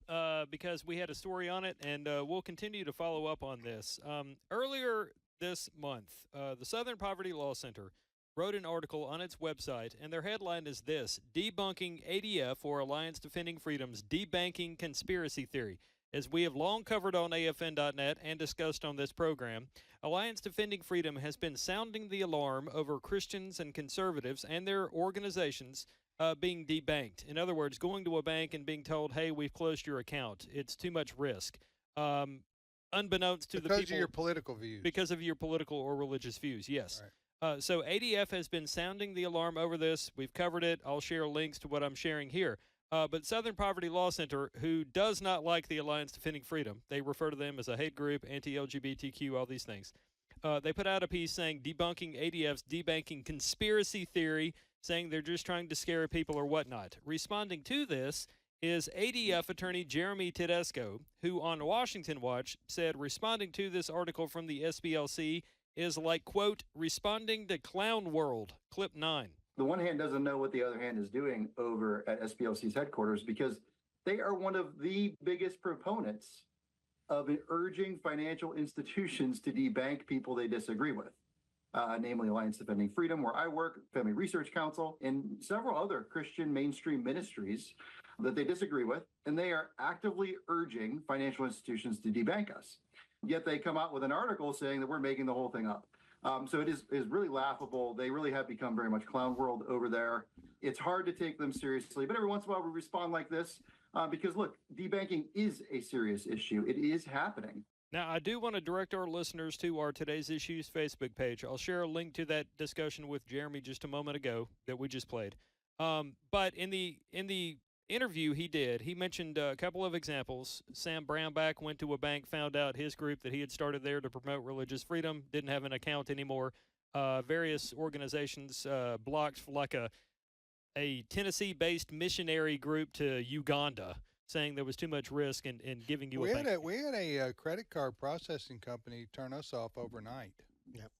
because we had a story on it, and we'll continue to follow up on this. Earlier this month, the Southern Poverty Law Center wrote an article on its website, and their headline is this: Debunking ADF, or Alliance Defending Freedom's Debanking Conspiracy Theory. As we have long covered on AFN.net and discussed on this program, Alliance Defending Freedom has been sounding the alarm over Christians and conservatives and their organizations being debanked. In other words, going to a bank and being told, hey, we've closed your account. It's too much risk. Unbeknownst to the people.
Because of your political views.
Because of your political or religious views, yes.
Right.
So ADF has been sounding the alarm over this. We've covered it. I'll share links to what I'm sharing here. But Southern Poverty Law Center, who does not like the Alliance Defending Freedom, they refer to them as a hate group, anti-LGBTQ, all these things. They put out a piece saying debunking ADF's debanking conspiracy theory, saying they're just trying to scare people or whatnot. Responding to this is ADF attorney Jeremy Tedesco, who on Washington Watch said responding to this article from the SPLC is like, quote, responding to Clown World, clip 9.
The one hand doesn't know what the other hand is doing over at SPLC's headquarters because they are one of the biggest proponents of urging financial institutions to debank people they disagree with, namely Alliance Defending Freedom, where I work, Family Research Council, and several other Christian mainstream ministries that they disagree with, and they are actively urging financial institutions to debank us. Yet they come out with an article saying that we're making the whole thing up. So it is really laughable. They really have become very much clown world over there. It's hard to take them seriously, but every once in a while we respond like this because, look, debanking is a serious issue. It is happening.
Now, I do want to direct our listeners to our Today's Issues Facebook page. I'll share a link to that discussion with Jeremy just a moment ago that we just played. But in the interview he mentioned a couple of examples. Sam Brownback went to a bank, found out his group that he had started there to promote religious freedom didn't have an account anymore. Various organizations blocked, like a Tennessee-based missionary group to Uganda, saying there was too much risk in giving you a bank.
We had a credit card processing company turn us off overnight.
Yep.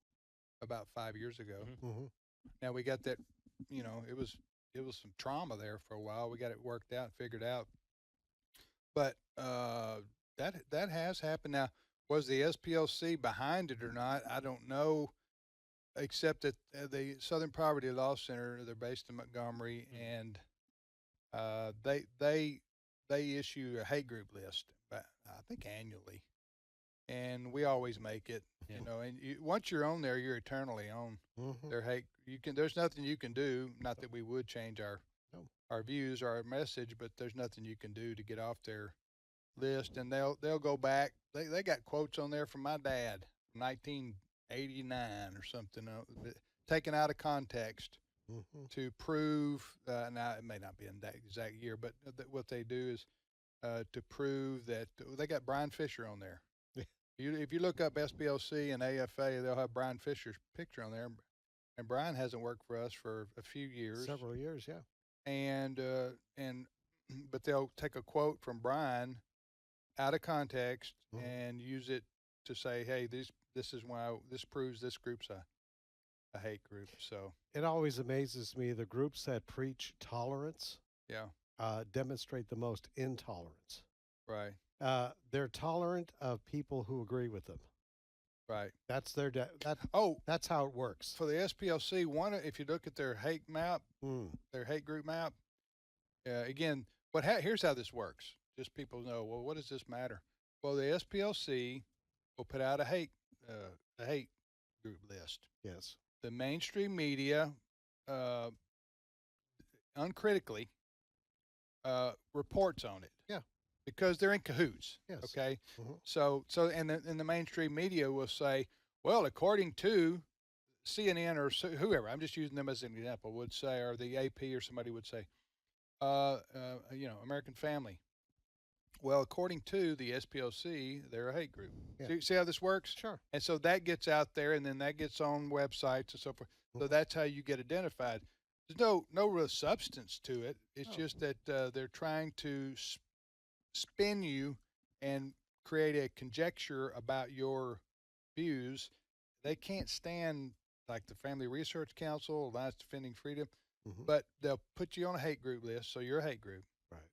About 5 years ago.
Mm-hmm.
Now we got that. It was some trauma there for a while. We got it worked out, figured out. But that has happened. Now, was the SPLC behind it or not? I don't know. Except that the Southern Poverty Law Center, they're based in Montgomery, and they issue a hate group list, I think annually, and we always make it.
Yeah.
And once you're on there, you're eternally on their hate. There's nothing you can do. Not that we would change our views or our message, but there's nothing you can do to get off their list. And they'll go back. They got quotes on there from my dad, 1989 or something, taken out of context to prove. Now it may not be in that exact year, but what they do is to prove that they got Brian Fisher on there. If you look up SPLC and AFA, they'll have Brian Fisher's picture on there. And Brian hasn't worked for us for a few years.
Several years, yeah.
But they'll take a quote from Brian out of context and use it to say, hey, this is why this proves this group's a hate group. So
it always amazes me the groups that preach tolerance demonstrate the most intolerance.
Right.
They're tolerant of people who agree with them.
Right.
That's their that's how it works.
For the SPLC, if you look at their hate map, their hate group map, again, here's how this works. Just people know, well, what does this matter? Well, the SPLC will put out a hate group list.
Yes.
The mainstream media, uncritically, reports on it.
Yeah.
because they're in cahoots.
Yes.
Okay.
Mhm.
So and the mainstream media will say, well, according to CNN or whoever, I'm just using them as an example, would say, or the AP or somebody would say, American Family. Well, according to the SPLC, they're a hate group.
Yeah.
See how this works?
Sure.
And so that gets out there, and then that gets on websites and so forth. So that's how you get identified. There's no real substance to it. It's
No.
just that they're trying to spin you and create a conjecture about your views. They can't stand like the Family Research Council, Alliance Defending Freedom,
Mhm.
but they'll put you on a hate group list, so you're a hate group.
Right.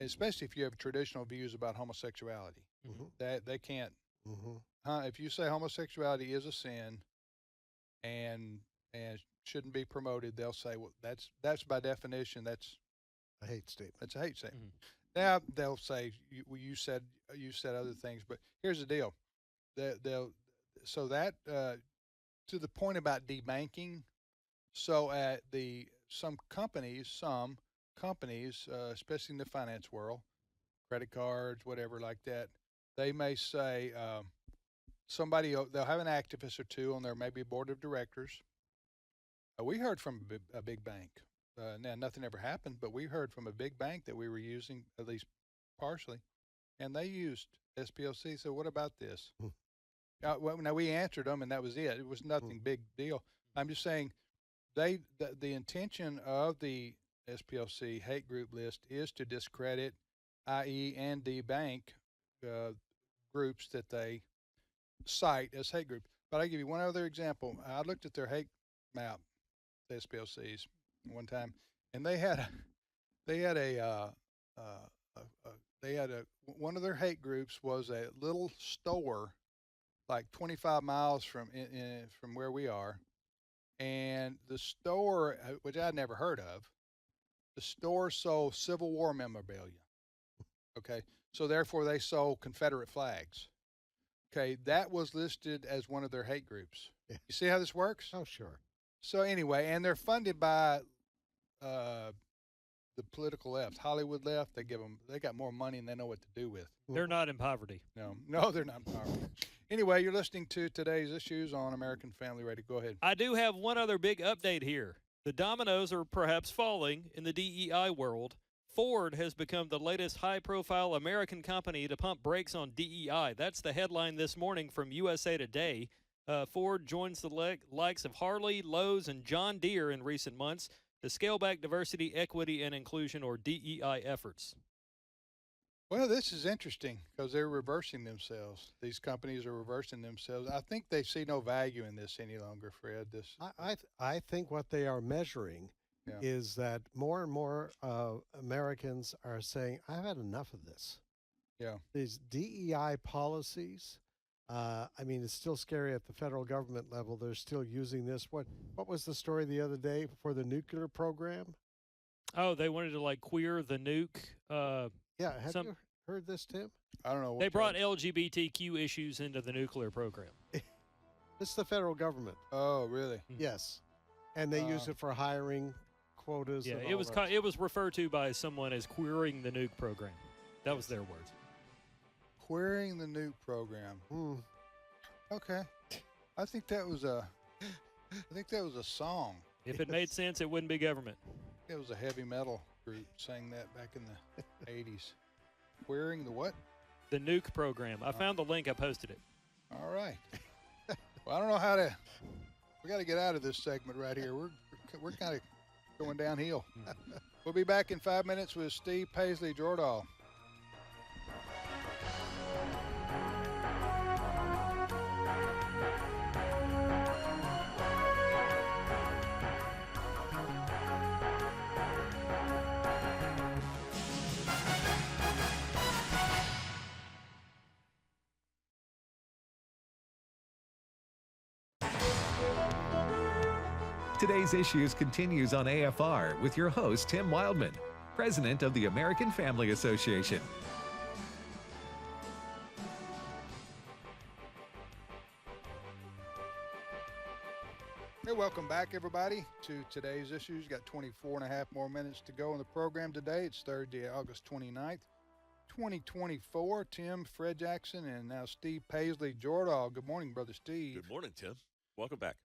Especially if you have traditional views about homosexuality.
Mhm.
That they can't.
Mhm.
If you say homosexuality is a sin and shouldn't be promoted, they'll say, well, that's by definition that's
A hate statement.
a hate statement.
Mhm.
Now they'll say you said other things, but here's the deal. So that to the point about debanking. So at some companies, especially in the finance world, credit cards, whatever like that, they may say they'll have an activist or two on their maybe board of directors. We heard from a big bank. Now nothing ever happened, but we heard from a big bank that we were using at least partially, and they used SPLC. So what about this? Well, now we answered them, and that was it. It was nothing big deal. I'm just saying, the intention of the SPLC hate group list is to discredit, i.e., and debank groups that they cite as hate groups. But I'll give you one other example. I looked at their hate map, the SPLC's, one time, and they had one of their hate groups was a little store like 25 miles from where we are, and the store, which I'd never heard of, the store sold Civil War memorabilia. Okay, so therefore they sold Confederate flags. Okay, that was listed as one of their hate groups.
Yeah.
You see how this works?
Oh, sure.
So anyway, and they're funded by the political left, Hollywood left. They got more money than they know what to do with.
They're not in poverty.
No, they're not powerful. Anyway, you're listening to Today's Issues on American Family Radio. Go ahead.
I do have one other big update here. The dominoes are perhaps falling in the DEI world. Ford has become the latest high-profile American company to pump brakes on DEI. That's the headline this morning from USA Today. Ford joins the likes of Harley, Lowe's, and John Deere in recent months to scale back diversity, equity, and inclusion, or DEI efforts.
Well, this is interesting because they're reversing themselves. These companies are reversing themselves. I think they see no value in this any longer, Fred.
I think what they are measuring is that more and more Americans are saying, I've had enough of this.
Yeah.
These DEI policies, I mean, it's still scary at the federal government level. They're still using this. What was the story the other day for the nuclear program?
Oh, they wanted to like queer the nuke.
Yeah, have you heard this, Tim?
I don't know.
They brought LGBTQ issues into the nuclear program.
It's the federal government.
Oh, really?
Yes, and they use it for hiring quotas.
Yeah,
and
it
all
was
that.
it was referred to by someone as queering the nuke program. That was their words.
Queering the nuke program. Okay, I think that was a song.
If it made sense, it wouldn't be government.
It was a heavy metal group sang that back in the 80s. Queering the what?
The nuke program. I found the link. I posted it.
All right. Well, I don't know how to. We got to get out of this segment right here. We're kind of going downhill. We'll be back in 5 minutes with Steve Paisley Jordahl.
Today's Issues continues on AFR with your host, Tim Wildman, president of the American Family Association.
Hey, welcome back, everybody, to Today's Issues. Got 24 and a half more minutes to go in the program today. It's Thursday, August 29th, 2024. Tim, Fred Jackson, and now Steve Paisley Jordahl. Good morning, Brother Steve.
Good morning, Tim. Welcome back.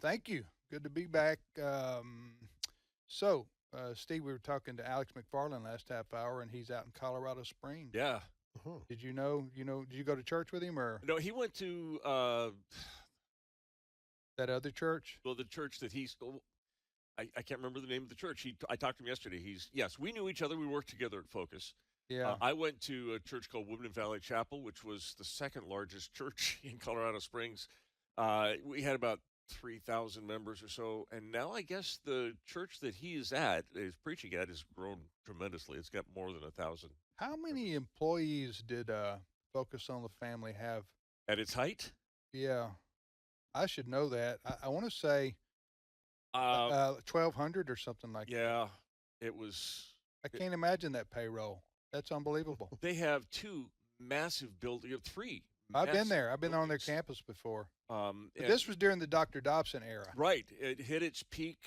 Thank you. Good to be back. Steve, we were talking to Alex McFarland last half hour, and he's out in Colorado Springs.
Yeah.
Did you know? Did you go to church with him or
No, he went to
that other church?
the church that he's. I can't remember the name of the church. I talked to him yesterday. Yes, we knew each other. We worked together at Focus.
Yeah.
I went to a church called Woodland Valley Chapel, which was the second largest church in Colorado Springs. We had about 3,000 members or so, and now I guess the church that he is preaching at, has grown tremendously. It's got more than 1,000
How many employees did Focus on the Family have?
at its height.
Yeah, I should know that. I want to say 1,200 or something like that.
Yeah, it was.
I can't imagine that payroll. That's unbelievable.
They have two massive buildings, three.
I've been
massive
there. I've been on their
buildings.
campus before. But
And-
this was during the Dr. Dobson era.
Right. It hit its peak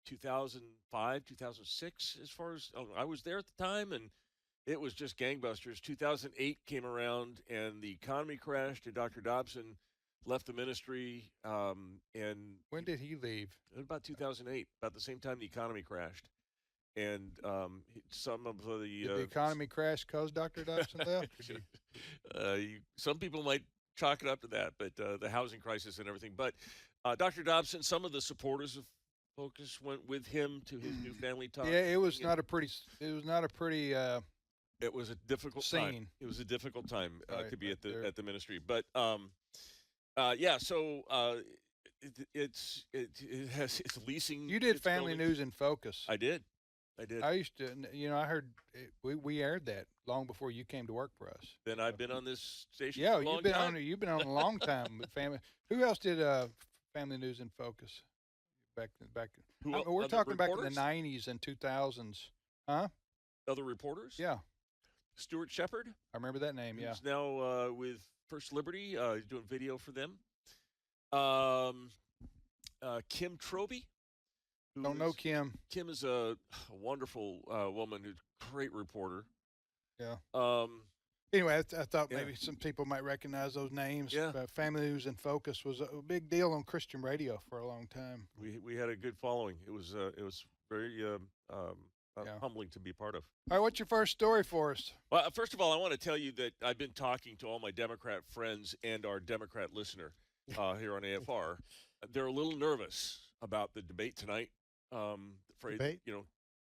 2005, 2006, as far as I was there at the time, and it was just gangbusters. 2008 came around, and the economy crashed, and Dr. Dobson left the ministry. And
When did he leave?
about 2008, about the same time the economy crashed. And some of the
Did the economy crash because Dr. Dobson left? Or did
some people might chalk it up to that, but the housing crisis and everything. But Dr. Dobson, some of the supporters of Focus went with him to his new family talk.
yeah, it was not a pretty. It was not a pretty.
It was a difficult time.
Scene.
It was a difficult time
Right,
to be
right there.
at the ministry. But yeah, so it's leasing.
You did
its
Family
buildings.
News in Focus.
I did.
I used to. I heard we aired that long before you came to work for us.
Then I've been on this station.
Yeah,
for a long
you've been
time.
on. You've been on a long time with Family. Who else did Family News in Focus? Back.
Who el-
We're
other
talking back in
reporters?
the '90s and 2000s. Huh?
Other reporters.
Yeah,
Stuart Shepard.
I remember that name. Yeah.
Who's now with First Liberty. He's doing video for them. Kim Troby. who
Don't know
is-
Kim.
Kim is a wonderful woman who's a great reporter.
Yeah.
Anyway,
I thought
Yeah.
maybe some people might recognize those names.
Yeah.
Family News in Focus was a big deal on Christian radio for a long time.
we had a good following. It was very
Yeah.
humbling to be part of.
All right, what's your first story for us?
Well, first of all, I want to tell you that I've been talking to all my Democrat friends and our Democrat listener here on AFR. They're a little nervous about the debate tonight. Afraid,
Debate?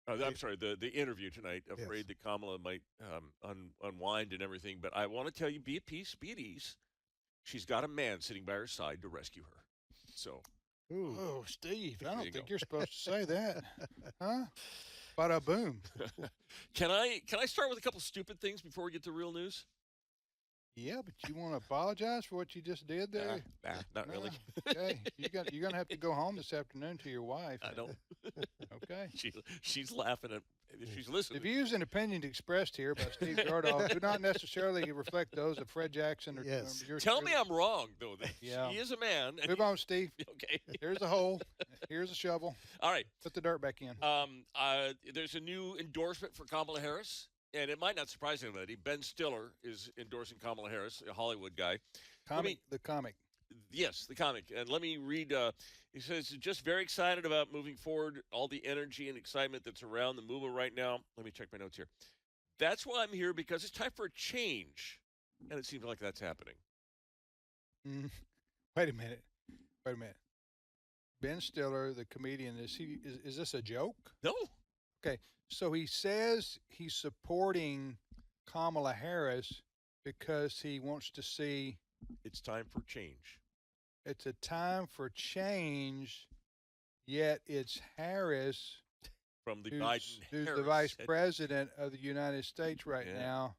I'm sorry, the interview tonight. Afraid
Yes.
that Kamala might unwind and everything. But I want to tell you, be at peace, be at ease. She's got a man sitting by her side to rescue her. So
Ooh.
Oh, Steve, I
There
don't
you
think
go.
you're supposed to say that. Huh? Bada boom.
can I start with a couple stupid things before we get to real news?
Yeah, but you want to apologize for what you just did there?
Nah, not really.
Okay, you're gonna have to go home this afternoon to your wife.
I don't.
Okay.
She's laughing at. She's listening.
The views and opinions expressed here by Steve Jordahl do not necessarily reflect those of Fred Jackson or
Yes.
yours
Tell me
truly.
I'm wrong, though. That
Yeah.
She is a man. and
Move on, Steve.
Okay.
Here's a hole. Here's a shovel.
All right.
Put the dirt back in.
There's a new endorsement for Kamala Harris, and it might not surprise anybody. Ben Stiller is endorsing Kamala Harris, a Hollywood guy.
The comic.
Yes, the comic. And let me read. He says, just very excited about moving forward, all the energy and excitement that's around the movement right now. Let me check my notes here. That's why I'm here, because it's time for a change. And it seems like that's happening.
Wait a minute. Ben Stiller, the comedian, is this a joke?
No.
So he says he's supporting Kamala Harris because he wants to see
It's time for change.
it's a time for change, yet it's Harris
From the
who's
Biden
the vice
Harris
president of the United States right
Yeah.
now.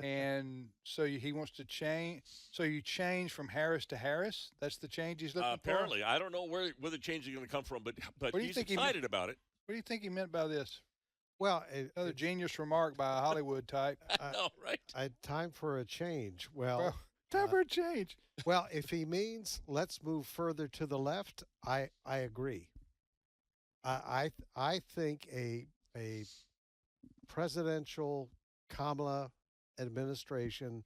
And so he wants to change. So you change from Harris to Harris? That's the change he's looking for?
apparently, I don't know where the change is going to come from, but
What do you
he's
think he meant?
excited about it.
What do you think he meant by this?
Well,
Another genius remark by a Hollywood type.
I know, right?
time for a change.
Well,
Well,
time for a change.
well, if he means let's move further to the left, I agree. I think a presidential Kamala administration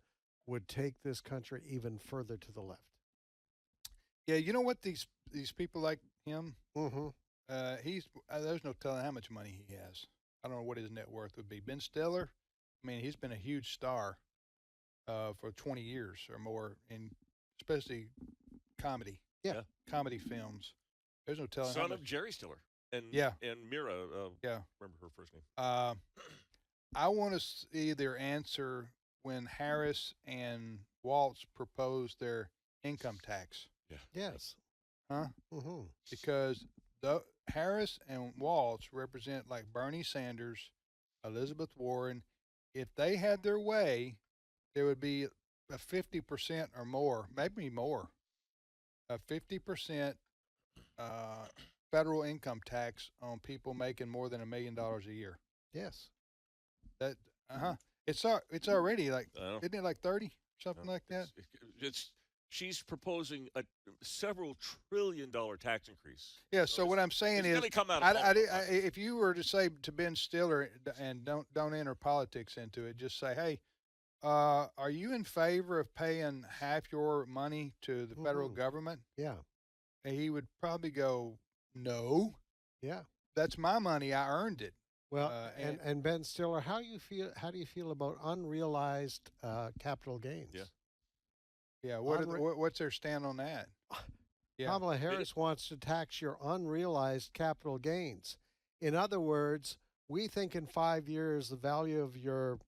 would take this country even further to the left.
Yeah, you know what? These people like him,
Mm-hmm.
he's there's no telling how much money he has. I don't know what his net worth would be. Ben Stiller, I mean, he's been a huge star for 20 years or more, in especially comedy.
Yeah.
Comedy films. There's no telling. how
Son
much.
of Jerry Stiller and
Yeah.
and Mira.
Yeah.
Remember her first name?
I want to see their answer when Harris and Waltz proposed their income tax,
Yes.
huh?
Mm-hmm.
Because Harris and Waltz represent like Bernie Sanders, Elizabeth Warren. If they had their way, there would be a 50% or more, maybe more, a 50% federal income tax on people making more than $1 million a year.
Yes.
That it's already like,
I don't know.
isn't it like 30, something like that?
She's proposing a several $trillion tax increase.
Yeah. So what I'm saying
It's
is,
going to come out.
if you were to say to Ben Stiller and don't enter politics into it, just say, hey, are you in favor of paying half your money to the federal
Mhm.
government?
Yeah.
And he would probably go, no,
Yeah.
that's my money. I earned it.
Well,
and-
and Ben Stiller, how do you feel about unrealized capital gains?
Yeah.
Yeah.
Unre-
What's their stand on that? Yeah.
Kamala Harris wants to tax your unrealized capital gains. In other words, we think in 5 years the value of your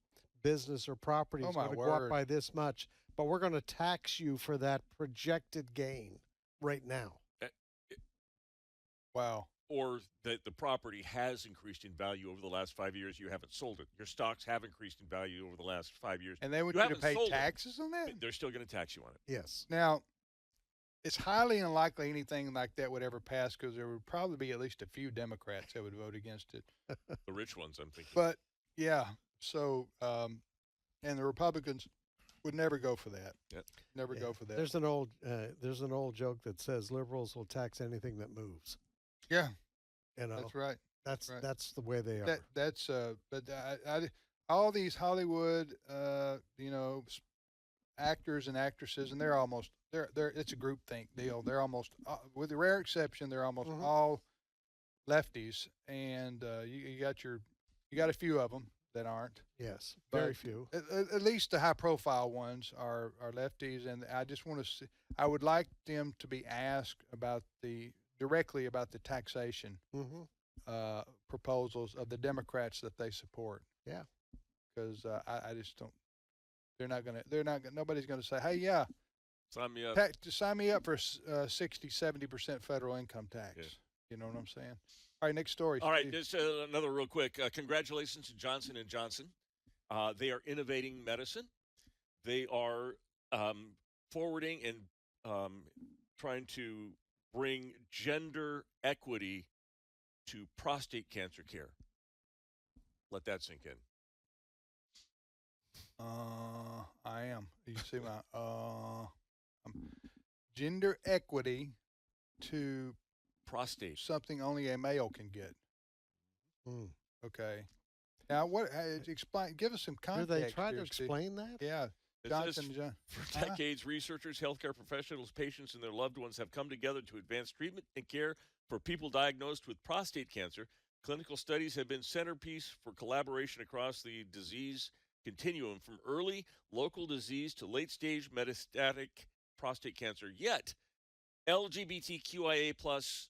business or property
Oh,
is
my
going to go up
word.
by this much, but we're going to tax you for that projected gain right now.
Wow.
Or that the property has increased in value over the last 5 years. You haven't sold it. Your stocks have increased in value over the last 5 years.
And they would
You
you to
haven't
pay
sold it.
taxes on that?
They're still going to tax you on it.
Yes.
Now, it's highly unlikely anything like that would ever pass because there would probably be at least a few Democrats that would vote against it.
The rich ones, I'm thinking.
But yeah, so and the Republicans would never go for that.
Yep.
Never
Yeah.
go for that.
There's an old joke that says liberals will tax anything that moves.
Yeah,
You know,
that's right.
that's
right.
that's the way they are.
That's but all these Hollywood actors and actresses, and they're it's a groupthink deal. They're almost with the rare exception, they're almost
Mhm.
all lefties, and you got a few of them that aren't.
Yes. Very
but
few.
At least the high profile ones are lefties, and I just want to see. I would like them to be asked directly about the taxation
Mm-hmm.
proposals of the Democrats that they support.
Yeah.
Because I just don't. Nobody's gonna say, hey, yeah,
Sign me up.
just sign me up for 60-70% federal income tax.
Yeah.
You know what I'm saying? All right, next story.
All right,
Steve.
just another real quick. Congratulations to Johnson & Johnson. They are innovating medicine. They are forwarding and trying to bring gender equity to prostate cancer care. Let that sink in.
I am. You see my gender equity to
Prostate.
something only a male can get.
Mm.
Okay. Now, what? Explain. Give us some
Do
context.
they try to
here, Steve.
explain that?
Yeah,
It
Johnson.
says, for decades, researchers, healthcare professionals, patients, and their loved ones have come together to advance treatment and care for people diagnosed with prostate cancer. Clinical studies have been centerpiece for collaboration across the disease continuum, from early local disease to late-stage metastatic prostate cancer. Yet, LGBTQIA plus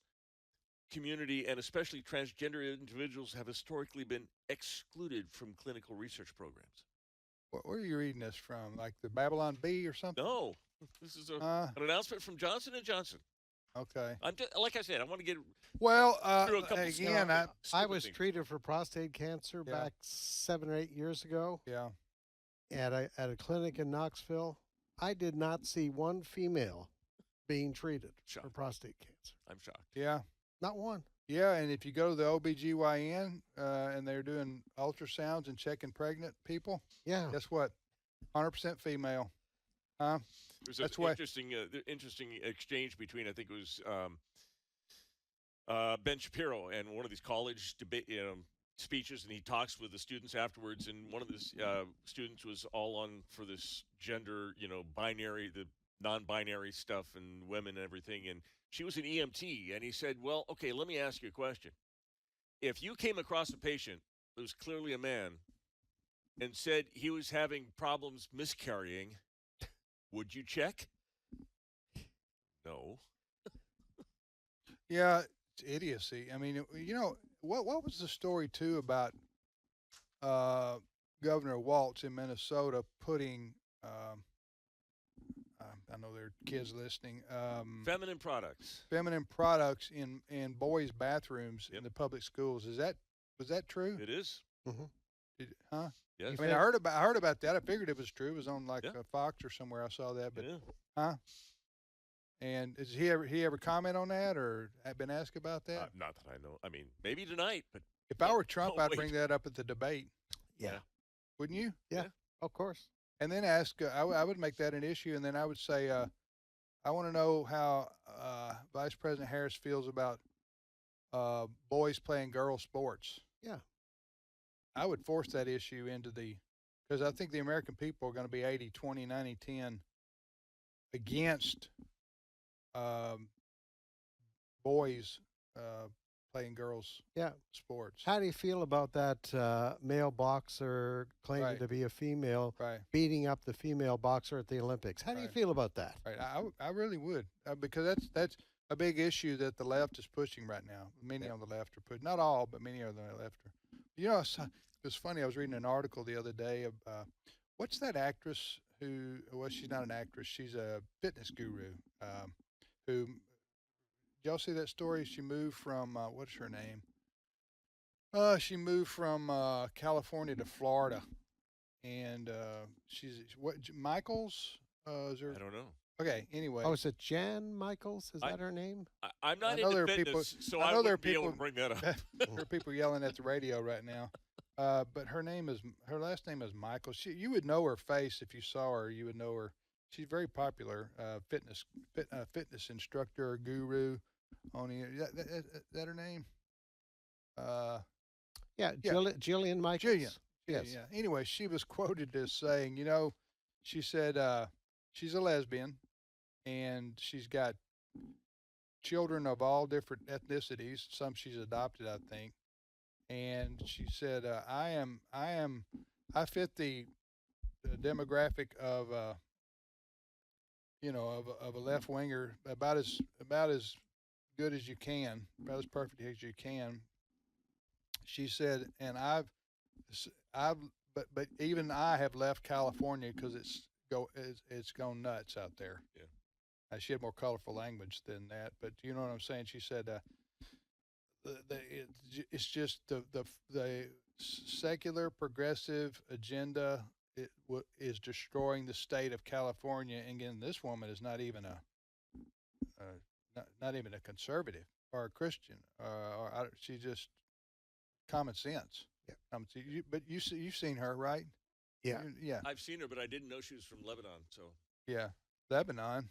community and especially transgender individuals have historically been excluded from clinical research programs.
Where are you reading this from? Like the Babylon Bee or something?
No, this is an announcement from Johnson & Johnson.
Okay.
Like I said, I want to get
Well,
through a couple
again,
I
stupid
was
things.
treated for prostate cancer
Yeah.
back 7 or 8 years ago
yeah.
at a clinic in Knoxville. I did not see one female being treated for
Shocked.
prostate cancer.
I'm shocked.
Yeah.
Not one.
Yeah, and if you go to the OBGYN and they're doing ultrasounds and checking pregnant people,
Yeah.
guess what? 100% female. Huh?
There's
That's
an
why-
interesting exchange between, I think it was Ben Shapiro and one of these college debate speeches, and he talks with the students afterwards. And one of the students was all on for this gender, binary, the non-binary stuff, and women and everything. And she was an EMT, and he said, "Well, okay, let me ask you a question. If you came across a patient who was clearly a man and said he was having problems miscarrying, would you check?" No.
Yeah, it's idiocy. I mean, what was the story too about Governor Walz in Minnesota putting I know there are kids listening.
Feminine products.
Feminine products in boys' bathrooms
Yep.
in the public schools. Was that true?
It is.
Huh?
Yes.
I mean, I heard about that. I figured it was true. It was on like
Yeah.
Fox or somewhere. I saw that. But
Yeah.
huh? And is he ever comment on that or have been asked about that?
Not that I know. I mean, maybe tonight, but
If I were Trump,
don't
I'd
wait.
bring that up at the debate.
Yeah.
Wouldn't you?
Of course.
And then ask. I would make that an issue, and then I would say, I want to know how Vice President Harris feels about boys playing girl sports.
Yeah.
I would force that issue into because I think the American people are going to be 80-20, 90-10 against boys playing girls
Yeah.
sports.
How do you feel about that male boxer claiming
Right.
to be a female
Right.
beating up the female boxer at the Olympics? How do you
Right.
feel about that?
Right. I really would because that's a big issue that the left is pushing right now. Many on the left are pushing, not all, but many on the left are. It's funny. I was reading an article the other day of what's that actress who? Well, she's not an actress. She's a fitness guru. Who? Did y'all see that story? She moved from what's her name? She moved from California to Florida, and she's what? Michaels? Is there?
I don't know.
Okay. Anyway.
Oh, is it Jan Michaels? Is
I-
that her name?
I'm not
I know
into
there are
fitness,
people-
so
I
I
know there
wouldn't
are
be able to
people-
bring that up.
There are people yelling at the radio right now. But her last name is Michael. You would know her face if you saw her. You would know her. She's very popular, fitness instructor, guru. Is that her name?
Yeah,
Yeah.
Jillian Michaels.
Jillian.
Yes.
Yeah. Anyway, she was quoted as saying, she said she's a lesbian, and she's got children of all different ethnicities. Some she's adopted, I think. And she said, I fit the demographic of of a left winger about as good as you can, about as perfect as you can. She said, and but even I have left California because it's gone nuts out there.
Yeah.
She had more colorful language than that, but you know what I'm saying. She said, it's just the secular progressive agenda is destroying the state of California. And again, this woman is not even not even a conservative or a Christian, she's just common sense.
Yeah.
But you've seen her, right?
Yeah.
Yeah.
I've seen her, but I didn't know she was from Lebanon. So
Yeah. Lebanon.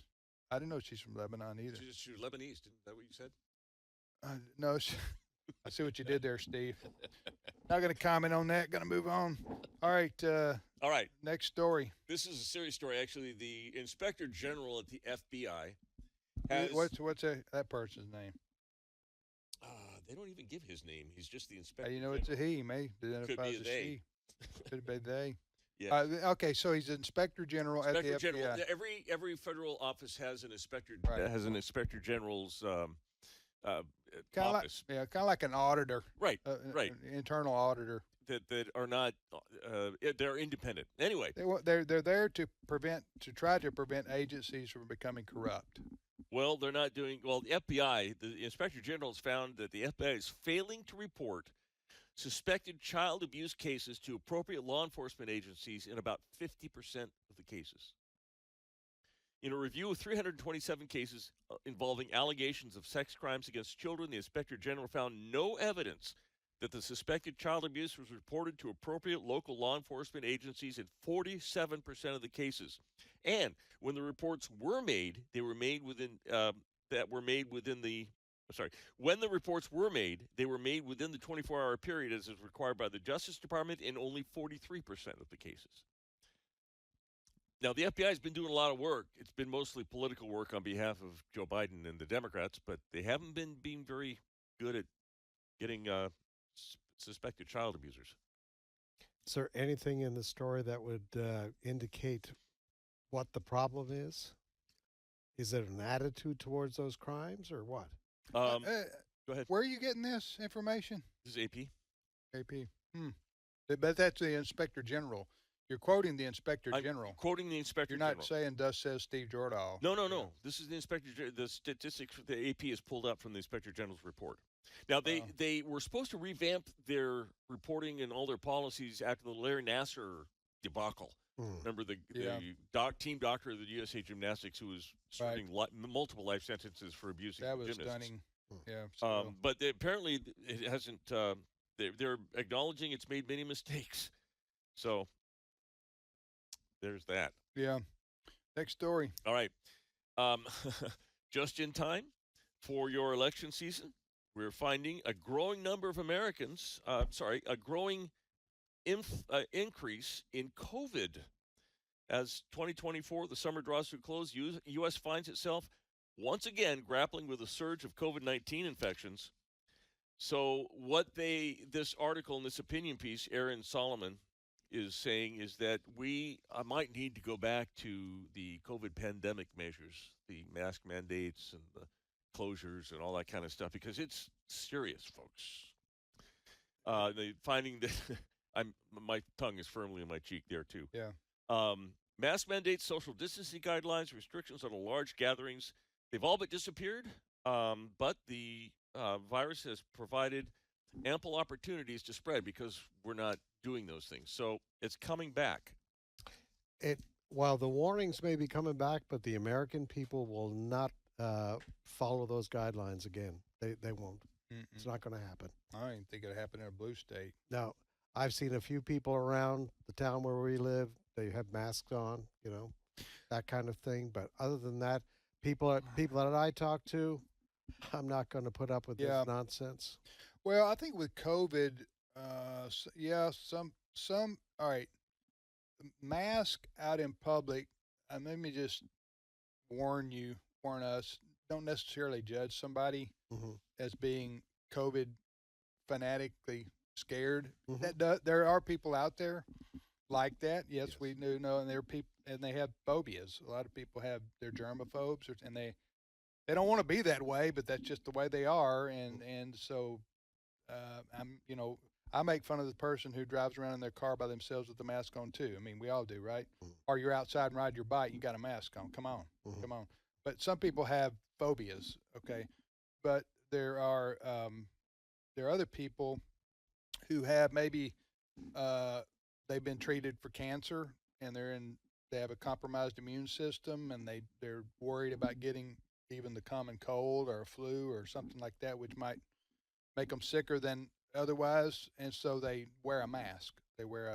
I didn't know she's from Lebanon either.
she was Lebanese. Isn't that what you said?
No, I see what you did there, Steve. Not going to comment on that. Going to move on. All right.
All right.
Next story.
This is a serious story. Actually, the Inspector General at the FBI has.
What's that person's name?
They don't even give his name. He's just the
How
Inspector.
do you know it's a
General.
he? May identify
be
as
a
a
they.
she. Could be they.
Yeah.
Okay, so he's Inspector General at the
Inspector
FBI.
General. Every federal office has an inspector.
Right.
Has an Inspector General's
Kind of
office.
kind of like an auditor.
Right. Right.
An internal auditor.
That are not. They're independent. Anyway.
They're there to try to prevent agencies from becoming corrupt.
Well, they're not doing well. The FBI, the Inspector General, has found that the FBI is failing to report suspected child abuse cases to appropriate law enforcement agencies in about 50% of the cases. In a review of 327 cases involving allegations of sex crimes against children, the Inspector General found no evidence that the suspected child abuse was reported to appropriate local law enforcement agencies in 47% of the cases. And when the reports were made, they were made within the When the reports were made, they were made within the 24-hour period as is required by the Justice Department in only 43% of the cases. Now, the FBI has been doing a lot of work. It's been mostly political work on behalf of Joe Biden and the Democrats, but they haven't been being very good at getting suspected child abusers.
Is there anything in the story that would indicate what the problem is? Is it an attitude towards those crimes or what?
Go ahead.
Where are you getting this information?
This is AP.
AP. But that's the Inspector General. You're quoting the Inspector
I'm
General.
quoting the Inspector
You're
General.
not saying "Thus says Steve Jordahl."
No. This is the Inspector. The statistics the AP has pulled up from the Inspector General's report. Now they were supposed to revamp their reporting and all their policies after the Larry Nassar debacle. Remember the team doctor of the USA Gymnastics who was serving multiple life sentences for abusing
That was
gymnasts.
stunning. Yeah.
But apparently it hasn't. They're acknowledging it's made many mistakes. So there's that.
Yeah. Next story.
All right. Just in time for your election season, we're finding a growing number of Americans. A growing increase in COVID. As 2024, the summer draws to a close, U.S. finds itself once again grappling with a surge of COVID-19 infections. So what this article and this opinion piece, Aaron Solomon is saying is that we might need to go back to the COVID pandemic measures, the mask mandates and the closures and all that kind of stuff, because it's serious, folks. They finding that my tongue is firmly in my cheek there too.
Yeah.
Mask mandates, social distancing guidelines, restrictions on large gatherings, they've all but disappeared. But the virus has provided ample opportunities to spread because we're not doing those things. So it's coming back.
While the warnings may be coming back, but the American people will not follow those guidelines again. They won't. It's not going to happen.
I don't even think it'll happen in a blue state.
Now, I've seen a few people around the town where we live. They have masks on, that kind of thing. But other than that, people that I talk to, I'm not going to put up with this nonsense.
Well, I think with COVID, some. All right, mask out in public. Let me just warn us. Don't necessarily judge somebody as being COVID fanatically scared. There are people out there like that. Yes, we do know, and there are people, and they have phobias. A lot of people they're germaphobes, and they don't want to be that way, but that's just the way they are. And so I make fun of the person who drives around in their car by themselves with the mask on too. I mean, we all do, right? Or you're outside and ride your bike, you got a mask on. Come on. But some people have phobias, okay? But there are other people who have maybe they've been treated for cancer and they have a compromised immune system, and they're worried about getting even the common cold or a flu or something like that, which might make them sicker than otherwise, and so they wear a mask.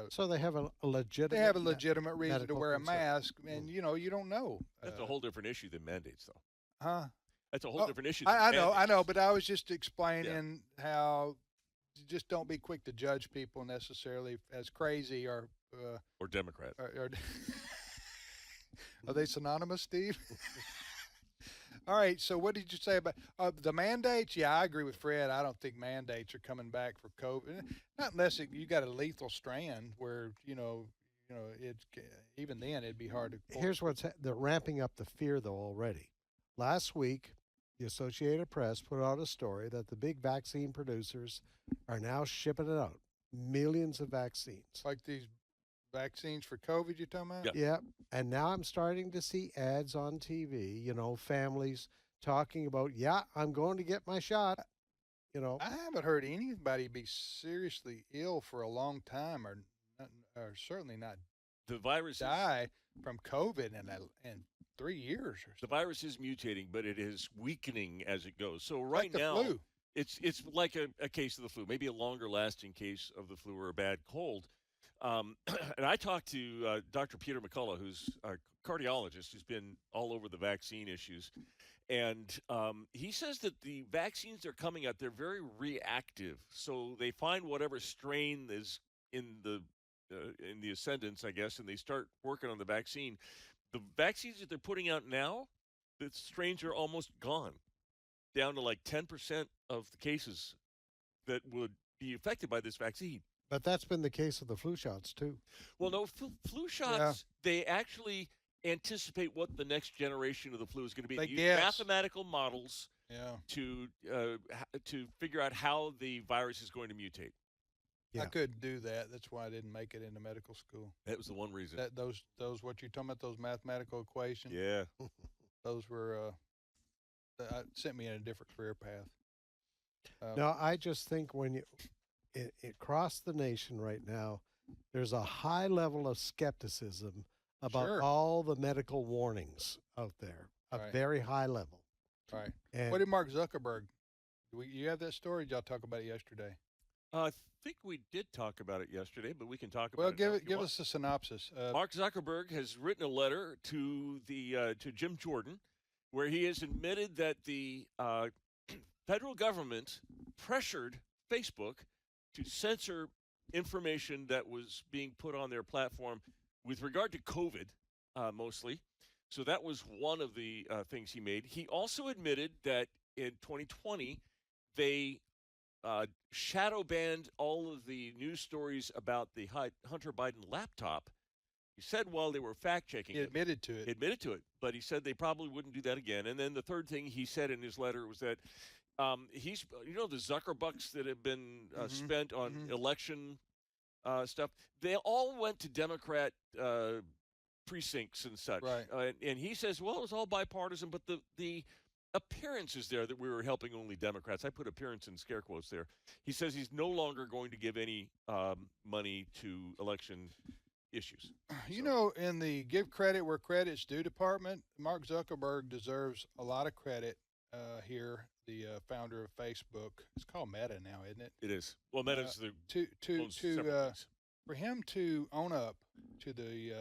So they have a legitimate.
They have a legitimate reason to wear a
concern.
mask, and you don't know.
That's a whole different issue than mandates, though.
Huh?
That's a whole different issue.
I know, but I was just explaining how you just don't be quick to judge people necessarily as crazy or
Democrat.
Are they synonymous, Steve? All right, so what did you say about the mandates? Yeah, I agree with Fred. I don't think mandates are coming back for COVID, not unless you got a lethal strand where even then it'd be hard to.
Here's they're ramping up the fear though already. Last week, the Associated Press put out a story that the big vaccine producers are now shipping it out, millions of vaccines.
Like these vaccines for COVID you're talking about?
Yeah. And now I'm starting to see ads on TV, families talking about, I'm going to get my shot.
I haven't heard anybody be seriously ill for a long time or certainly not
the virus
die from COVID in 3 years or so.
The virus is mutating, but it is weakening as it goes. So
like
now
flu.
It's like a case of the flu, maybe a longer lasting case of the flu or a bad cold. And I talked to Dr. Peter McCullough, who's a cardiologist who's been all over the vaccine issues. And he says that the vaccines are coming out, they're very reactive. So they find whatever strain is in the ascendance, I guess, and they start working on the vaccine. The vaccines that they're putting out now, the strains are almost gone, down to like 10% of the cases that would be affected by this vaccine.
But that's been the case with the flu shots too.
Well, no, flu shots, they actually anticipate what the next generation of the flu is going to be.
They
use
guess.
mathematical models
Yeah.
to figure out how the virus is going to mutate.
Yeah.
I couldn't do that. That's why I didn't make it into medical school.
That was the one reason.
Those what you're talking about, those mathematical equations.
Yeah.
Those were sent me in a different career path.
No, I just think when you across the nation right now, there's a high level of skepticism about
Sure.
all the medical warnings out there, a
Right.
very high level.
Right.
And
What did Mark Zuckerberg? You have that story? Did y'all talk about it yesterday?
I think we did talk about it yesterday, but we can talk about
Well,
it now if you
give
want.
us a synopsis.
Mark Zuckerberg has written a letter to to Jim Jordan, where he has admitted that the federal government pressured Facebook to censor information that was being put on their platform with regard to COVID, mostly. So that was one of the things he made. He also admitted that in 2020, they shadow banned all of the news stories about the Hunter Biden laptop. He said while they were fact checking
he
it,
admitted to it.
admitted to it, but he said they probably wouldn't do that again. And then the third thing he said in his letter was that he's, the Zuckerbucks that have been spent on election stuff, they all went to Democrat precincts and such.
Right.
And he says, well, it was all bipartisan, but the appearance is there that we were helping only Democrats. I put appearance in scare quotes there. He says he's no longer going to give any money to election issues.
You know, in the give credit where credit's due department, Mark Zuckerberg deserves a lot of credit here, the founder of Facebook. It's called Meta now, isn't it?
It is. Well, Meta's the owns several things.
For him to own up to the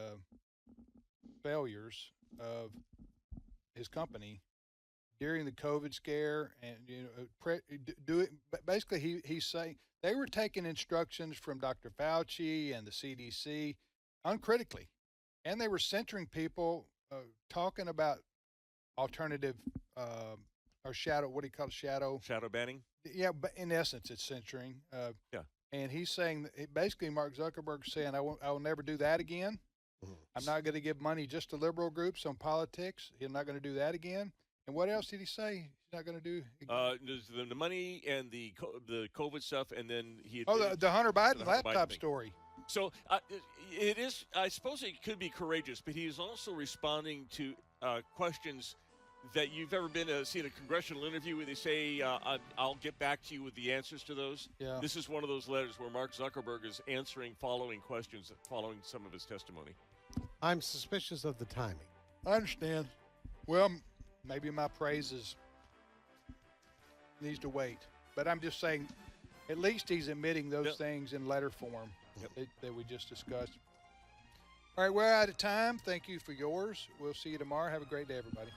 failures of his company during the COVID scare, and do it. Basically, he's saying they were taking instructions from Dr. Fauci and the CDC uncritically, and they were censoring people talking about alternative or shadow. What do you call it?
Shadow banning.
Yeah, but in essence, it's censoring.
Yeah.
And he's saying basically, Mark Zuckerberg's saying, I will never do that again. I'm not going to give money just to liberal groups on politics. He's not going to do that again. And what else did he say? He's not going to do.
The money and the COVID stuff, and then he.
The Hunter Biden
the Hunter
laptop
Biden thing.
story.
So it is. I suppose it could be courageous, but he is also responding to questions that you've ever seen a congressional interview where they say, "I'll get back to you with the answers to those."
Yeah.
This is one of those letters where Mark Zuckerberg is answering following questions, following some of his testimony.
I'm suspicious of the timing.
I understand. Well, maybe my praise needs to wait, but I'm just saying, at least he's admitting those
Yep.
things in letter form
Yep.
that we just discussed. All right, we're out of time. Thank you for yours. We'll see you tomorrow. Have a great day, everybody.